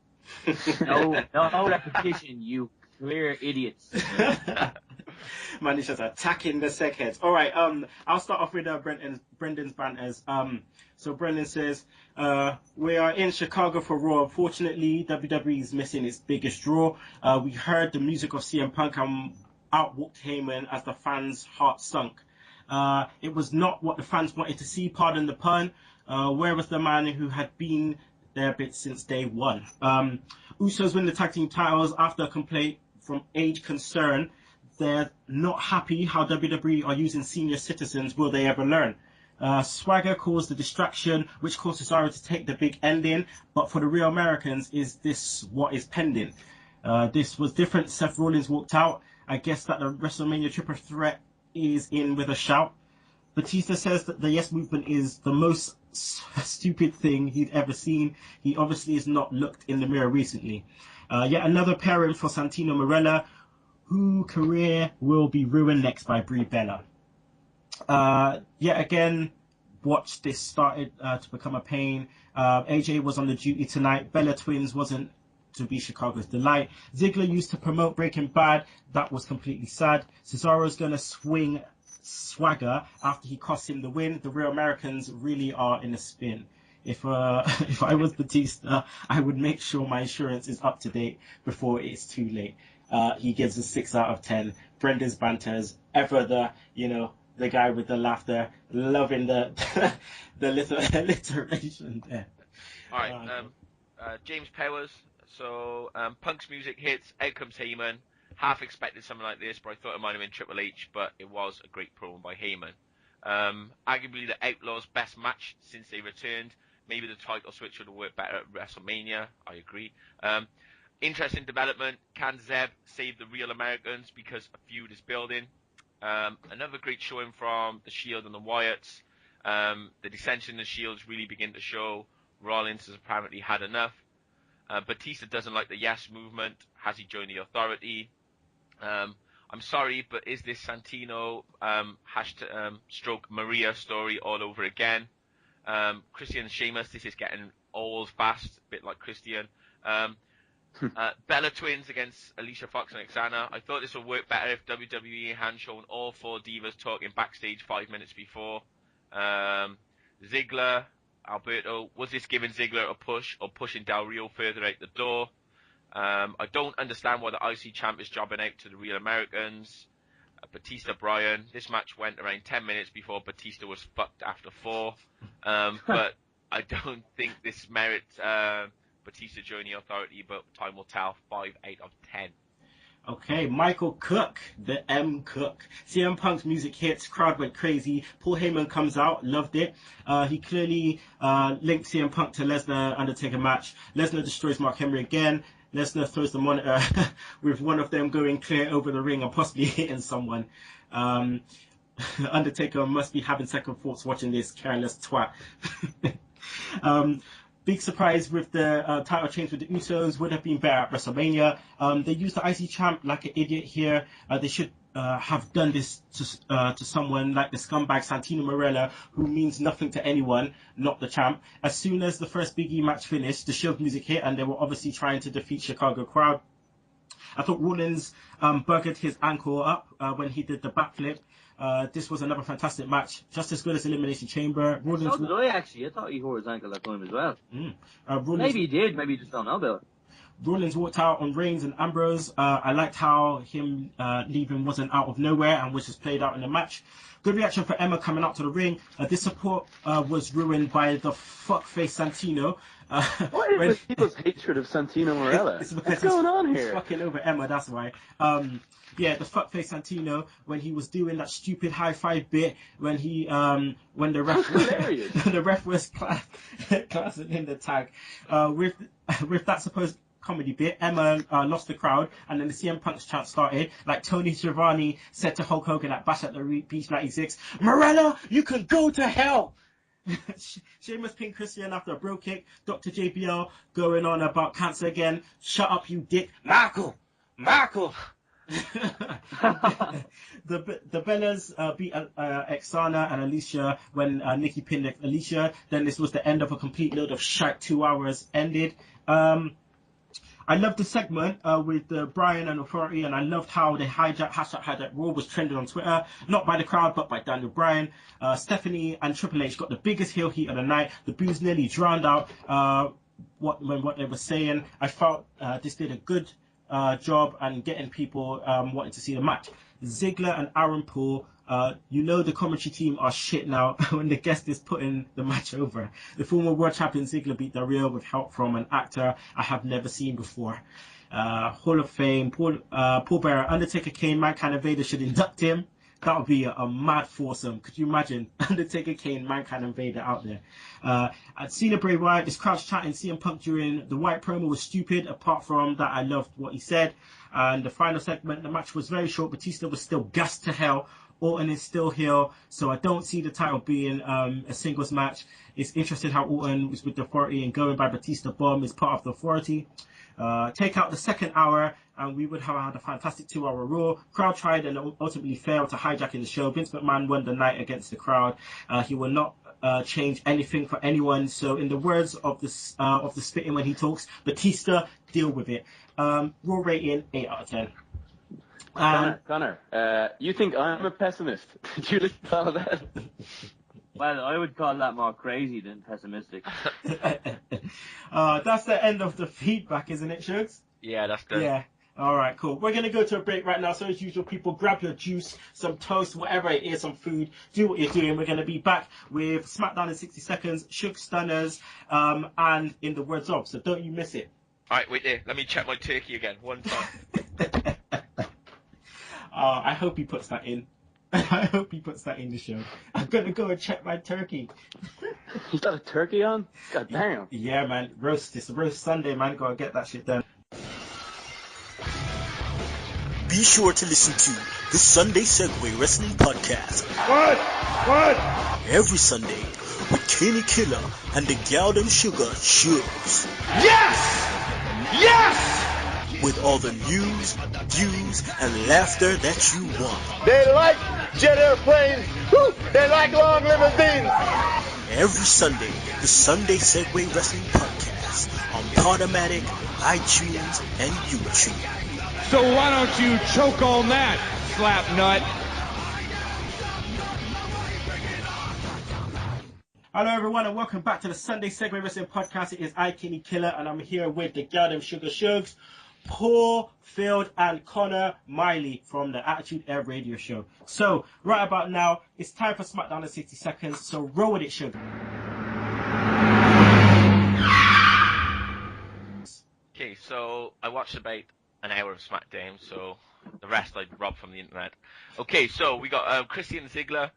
No repetition, you clear idiots. Man, it's just attacking the segheads. All right, I'll start off with Brendan's banters. So Brendan says, we are in Chicago for Raw. Unfortunately, WWE is missing its biggest draw. We heard the music of CM Punk and outwalked Heyman as the fans' hearts sunk. It was not what the fans wanted to see, pardon the pun. Where was the man who had been there a bit since day one? Usos win the tag team titles after a complaint from Age Concern. They're not happy how WWE are using senior citizens. Will they ever learn? Swagger caused the distraction, which caused Cesaro to take the big ending. But for the real Americans, is this what is pending? This was different. Seth Rollins walked out. I guess that the WrestleMania triple threat is in with a shout. Batista says that the Yes Movement is the most stupid thing he'd ever seen. He obviously has not looked in the mirror recently. Yet another pairing for Santino Marella, whose career will be ruined next by Brie Bella. Yet again, watch this started to become a pain. AJ was on the duty tonight. Bella Twins wasn't to be Chicago's delight. Ziggler used to promote Breaking Bad. That was completely sad. Cesaro's going to swing Swagger after he cost him the win. The real Americans really are in a spin. If I was Batista, I would make sure my insurance is up to date before it's too late. He gives a 6 out of 10. Brendan's banters, ever the guy with the laughter, loving the alliteration there. All right, James Powers. So Punk's music hits, out comes Heyman. Half expected something like this, but I thought it might have been Triple H, but it was a great promo by Heyman. Arguably the Outlaws' best match since they returned. Maybe the title switch would have worked better at WrestleMania. I agree. Interesting development. Can Zeb save the real Americans because a feud is building? Another great showing from the Shield and the Wyatts. The dissension in the Shields really begin to show. Rollins has apparently had enough. Batista doesn't like the Yes Movement. Has he joined the Authority? I'm sorry, but is this Santino stroke Maria story all over again? Christian and Sheamus, this is getting old fast, a bit like Christian. Bella Twins against Alicia Fox and Xana. I thought this would work better if WWE had shown all 4 divas talking backstage 5 minutes before. Ziggler, Alberto, was this giving Ziggler a push or pushing Del Rio further out the door? I don't understand why the IC champ is jobbing out to the real Americans. Batista, Bryan. This match went around 10 minutes before Batista was fucked after 4. But I don't think this merits Batista joining the Authority, but time will tell. 5 out of 10. Okay, Michael Cook, the M Cook. CM Punk's music hits, crowd went crazy. Paul Heyman comes out, loved it. He clearly linked CM Punk to Lesnar Undertaker match. Lesnar destroys Mark Henry again. Lesnar throws the monitor with one of them going clear over the ring and possibly hitting someone. Undertaker must be having second thoughts watching this careless twat. Big surprise with the title change with the Usos. Would have been better at WrestleMania. They used the IC champ like an idiot here. They should have done this to someone like the scumbag Santino Marella, who means nothing to anyone, not the champ. As soon as the first Big E match finished, the show's music hit, and they were obviously trying to defeat Chicago crowd. I thought Rollins buggered his ankle up when he did the backflip. This was another fantastic match, just as good as Elimination Chamber. Rollins So did I actually. I thought he hurt his ankle that time as well. Rollins, Maybe he did. Maybe you just don't know about it. Rollins walked out on Reigns and Ambrose. I liked how him leaving wasn't out of nowhere and was just played out in the match. Good reaction for Emma coming out to the ring. This support was ruined by the fuckface Santino. What is with people's hatred of Santino Marella? What's going on here? He's fucking over Emma, that's why. Yeah, the fuckface Santino, when he was doing that stupid high five bit, when he when the ref the ref was classing in the tag, with that supposed comedy bit, Emma lost the crowd, and then the CM Punk's chant started. Like Tony Schiavone said to Hulk Hogan at Bash at the Beach 96, "Marella, you can go to hell." Sheamus pinned Christian after a bro kick. Dr. JBL going on about cancer again. Shut up, you dick. Michael. The Bellas beat Xana and Alicia when Nikki pinned Alicia. Then this was the end of a complete load of shite. 2 hours ended. I loved the segment with Bryan and Authority, and I loved how they hashtag Raw was trending on Twitter, not by the crowd, but by Daniel Bryan. Stephanie and Triple H got the biggest heel heat of the night. The boos nearly drowned out what they were saying. I felt this did a good job and getting people wanting to see the match. Ziggler and Aaron Paul, the commentary team are shit now when the guest is putting the match over. The former world champion Ziggler beat Del Rio with help from an actor I have never seen before. Hall of Fame, Paul Bearer, Undertaker, Kane, Mankind and Vader should induct him. That would be a mad foursome. Could you imagine Undertaker, Kane, Mankind and Vader out there? At Cena, Bray Wyatt, this crowd's chatting CM Punk during the Wyatt promo was stupid. Apart from that, I loved what he said. And the final segment, the match was very short. Batista was still gassed to hell. Orton is still heel, so I don't see the title being a singles match. It's interesting how Orton was with the Authority and going by Batista Bomb is part of the Authority. Take out the second hour and we would have had a fantastic 2 hour Raw. Crowd tried and ultimately failed to hijack in the show. Vince McMahon won the night against the crowd. He will not change anything for anyone. So in the words of the spitting when he talks, Batista, deal with it. Raw rating 8 out of 10. Connor, you think I'm a pessimist? Did you listen to all of that? Well, I would call that more crazy than pessimistic. That's the end of the feedback, isn't it, Shugs? Yeah, that's good. Yeah. All right, cool. We're going to go to a break right now. So as usual, people, grab your juice, some toast, whatever it is, some food. Do what you're doing. We're going to be back with Smackdown in 60 seconds, Sugs Stunners, and in the words of. So don't you miss it. All right, wait there. Let me check my turkey again. One time. I hope he puts that in. I hope he puts that in the show. I'm going to go and check my turkey. You got a turkey on? God damn. Yeah, man. Roast. It's a roast Sunday, man. Gotta get that shit done. Be sure to listen to the Sunday Segue Wrestling Podcast. What? Every Sunday with Kinny Killa and the Galdem Sugar Sugs. Yes! With all the news, views, and laughter that you want. They like jet airplanes. Woo! They like long limousines. Every Sunday, the Sunday Segue Wrestling Podcast on Podomatic, iTunes, and YouTube. So why don't you choke on that, slap nut? Hello everyone and welcome back to the Sunday Segue Wrestling Podcast. It is I, Kinny Killa, and I'm here with the Galdem Sugar Sugs, Paul Field and Conor Miley from the Attitude Era Radio Show. So, right about now, it's time for Smackdown in 60 seconds, so roll with it, Sugar. Okay, so I watched about an hour of Smackdown, so the rest I robbed from the internet. Okay, so we got Christian Ziggler,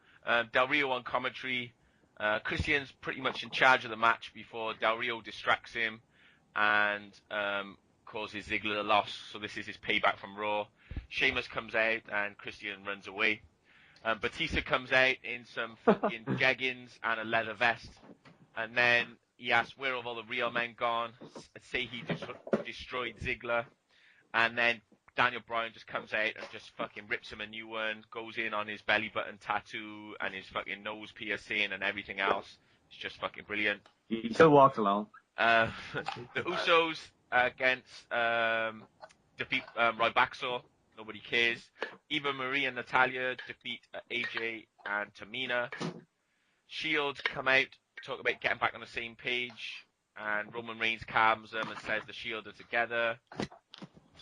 Del Rio on commentary. Christian's pretty much in charge of the match before Del Rio distracts him, and causes Ziggler the loss. So this is his payback from Raw. Sheamus comes out and Christian runs away. Batista comes out in some fucking jeggings and a leather vest. And then he asks, where have all the real men gone? Say he destroyed Ziggler. And then Daniel Bryan just comes out and just fucking rips him a new one, goes in on his belly button tattoo and his fucking nose piercing and everything else. It's just fucking brilliant. He still walks alone. The Usos against defeat Rybacksaw. Nobody cares. Eva Marie and Natalya defeat AJ and Tamina. Shield come out, talk about getting back on the same page, and Roman Reigns calms them and says the Shield are together.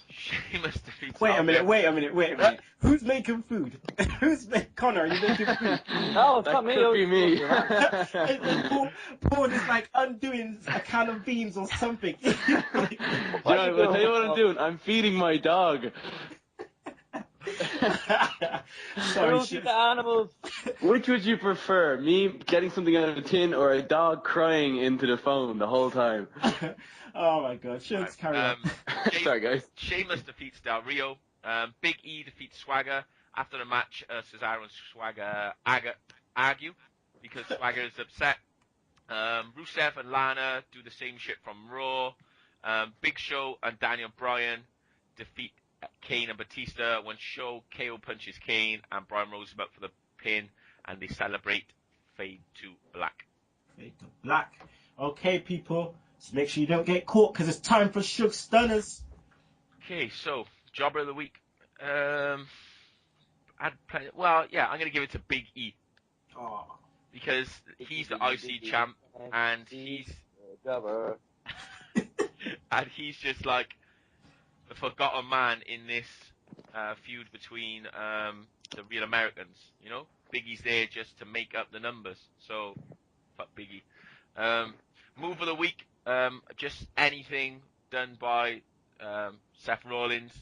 Sheamus defeats. Wait a minute. Who's making food? Connor, are you making food? No, it's not me. Could be me. Paul is like undoing a can of beans or something. I'll tell you what I'm doing. I'm feeding my dog. Sorry, The animals. Which would you prefer? Me getting something out of a tin or a dog crying into the phone the whole time? Oh my god, Shields carry on. Sorry, guys. Sheamus defeats Del Rio. Big E defeats Swagger. After the match, Cesaro and Swagger argue because Swagger is upset. Rusev and Lana do the same shit from Raw. Big Show and Daniel Bryan defeat Kane and Batista when KO punches Kane and Bryan rolls him up for the pin and they celebrate Fade to Black. Fade to Black. Okay, people. So make sure you don't get caught because it's time for Sugs Stunners. Okay, so Jobber of the Week. I'm going to give it to Big E. Oh. Because he's the IC champ and he's Jobber. and he's just like the forgotten man in this feud between the Real Americans. You know, Big E's there just to make up the numbers. So fuck Big E. Move of the Week. Just anything done by Seth Rollins.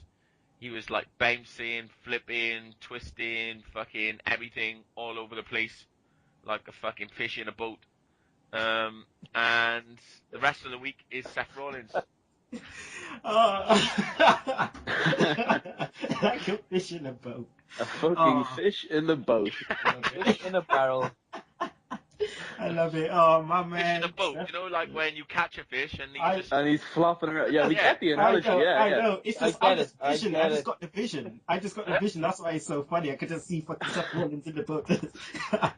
He was like bouncing, flipping, twisting, fucking everything all over the place, like a fucking fish in a boat. And the rest of the week is Seth Rollins. Like a fish in a boat. A fucking fish in the boat. Fish in a barrel. I love it. Oh, my man. Fish in a boat. You know, like when you catch a fish and And he's flopping around. Yeah, we get the analogy. I know. It's just, I I get just got the vision. That's why it's so funny. I could just see fucking Seth Rollins in the boat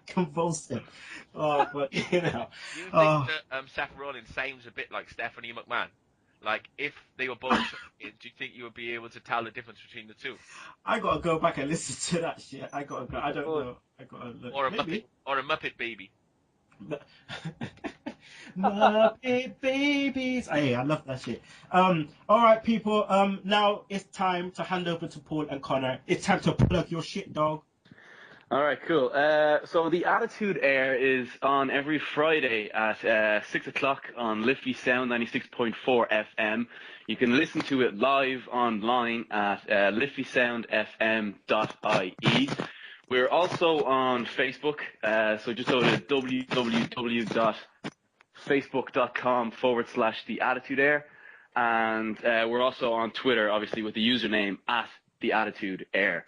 convulsing. Oh, but, you know. Do you think that Seth Rollins sounds a bit like Stephanie McMahon? Like, if they were both do you think you would be able to tell the difference between the two? I gotta go back and listen to that shit. I don't know. I gotta look. Or a Muppet baby. Muppet babies. Hey, I love that shit. Alright, people. Now it's time to hand over to Paul and Connor. It's time to plug your shit, dog. All right, cool. So the Attitude Air is on every Friday at 6 o'clock on Lifty Sound 96.4 FM. You can listen to it live online at liftysoundfm.ie. We're also on Facebook, so just go to www.facebook.com/The Attitude Air. And we're also on Twitter, obviously, with the username @The Attitude Air.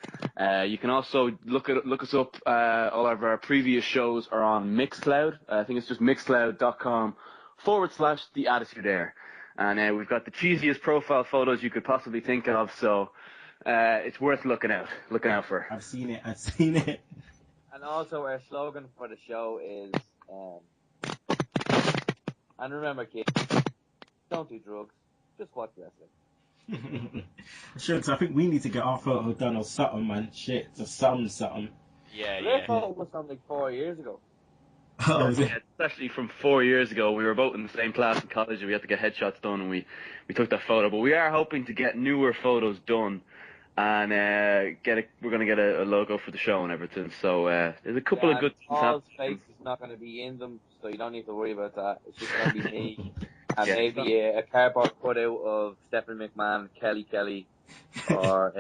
You can also look us up. All of our previous shows are on Mixcloud. I think it's just mixcloud.com/The Attitude Air. And we've got the cheesiest profile photos you could possibly think of, so it's worth looking out for. I've seen it. And also our slogan for the show is, and remember kids, don't do drugs, just watch wrestling. Sure, so I think we need to get our photo done or something, man. Shit, just something. Yeah. Their photo was from like 4 years ago. Oh, is it? Yeah, it's actually from 4 years ago. We were both in the same class in college and we had to get headshots done and we took that photo. But we are hoping to get newer photos done and we're going to get a logo for the show and everything. So there's a couple of good things Paul's happening. face is not going to be in them, so you don't need to worry about that. It's just going to be me. And Yeah. maybe a cardboard cutout of Stephanie McMahon, Kelly, or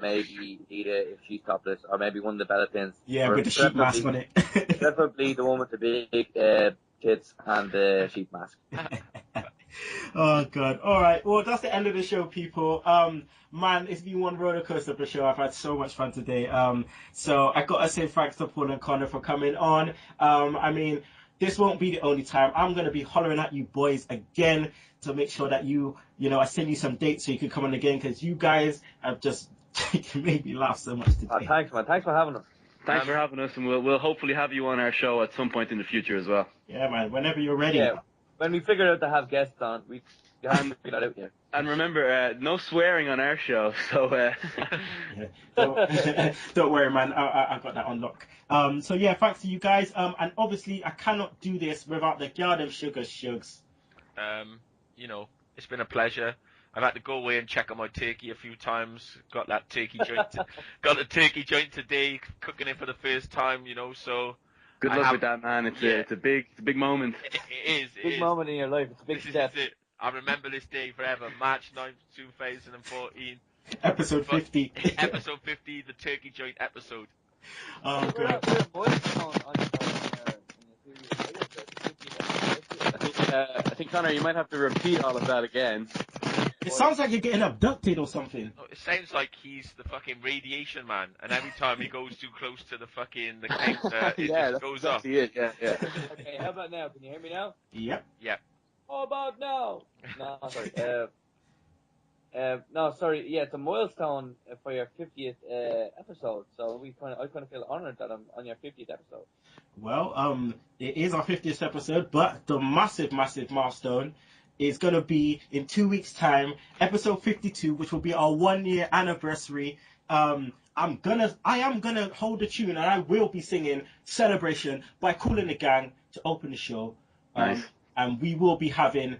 maybe Lita if she's topless, or maybe one of the Bella Pins. Yeah, Or with the sheep mask on it. Preferably the one with the big tits and the sheep mask. Oh god. All right. Well, that's the end of the show, people. Man, it's been one roller coaster of a show. I've had so much fun today. So I gotta say thanks to Paul and Connor for coming on. I mean, this won't be the only time. I'm gonna be hollering at you boys again to make sure that I send you some dates so you can come on again, because you guys have just made me laugh so much today. Oh, thanks, man. Thanks for having us. Thanks for having us, and we'll hopefully have you on our show at some point in the future as well. Yeah, man. Whenever you're ready. Yeah. When we figure out to have guests on, we haven't figured that out yet. And remember, no swearing on our show, so... Yeah. Don't worry, man. I got that on lock. So yeah, thanks to you guys. And obviously, I cannot do this without the Garden Sugar Shugs. It's been a pleasure. I've had to go away and check on my turkey a few times. Got that turkey joint. Got the turkey joint today, cooking it for the first time. So. Good luck with that, man. It's a big moment. It is. Big moment in your life. It's a big step. This is it. I remember this day forever. March 9th, 2014. Episode 50. Episode 50, the turkey joint episode. Oh, God. I think, Connor, you might have to repeat all of that again. It sounds like you're getting abducted or something. It sounds like he's the fucking radiation man, and every time he goes too close to the counter, it just goes off. Yeah. Okay, how about now? Can you hear me now? Yep. How about now? No, sorry. No, sorry. Yeah, it's a milestone for your 50th episode. So I kind of feel honoured that I'm on your 50th episode. Well, it is our 50th episode, but the massive milestone is going to be in 2 weeks' time, episode 52, which will be our 1 year anniversary. I am gonna hold a tune, and I will be singing Celebration by Kool and the Gang to open the show. Nice. And we will be having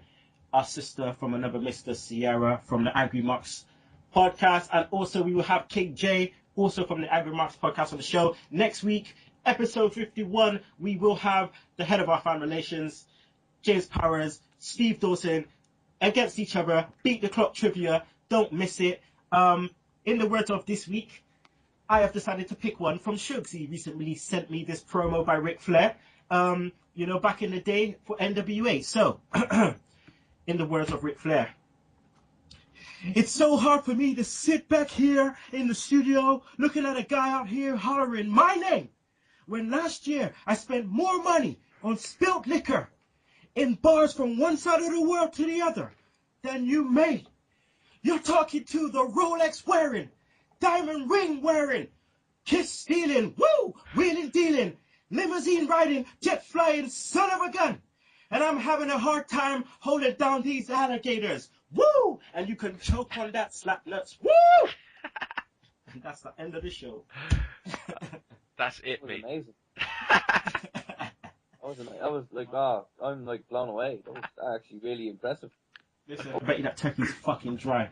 our sister from another Mr. Sierra from the Angry Marks podcast, and also we will have Kate J, also from the Angry Marks podcast, on the show. Next week, episode 51, we will have the head of our fan relations, James Powers, Steve Dawson, against each other, beat the clock trivia, don't miss it. In the words of this week, I have decided to pick one from Shugs. He recently sent me this promo by Ric Flair, back in the day for NWA. So, in the words of Ric Flair, it's so hard for me to sit back here in the studio looking at a guy out here hollering my name when last year I spent more money on spilt liquor in bars from one side of the world to the other than you made. You're talking to the Rolex wearing, diamond ring wearing, kiss stealing, woo, wheeling dealing, limousine riding, jet flying son of a gun. And I'm having a hard time holding down these alligators. Woo! And you can choke on that slap nuts. Woo! And that's the end of the show. That's it, That was mate. amazing. I was like, I'm like blown away. That was actually really impressive. Listen, I bet you that turkey's fucking dry.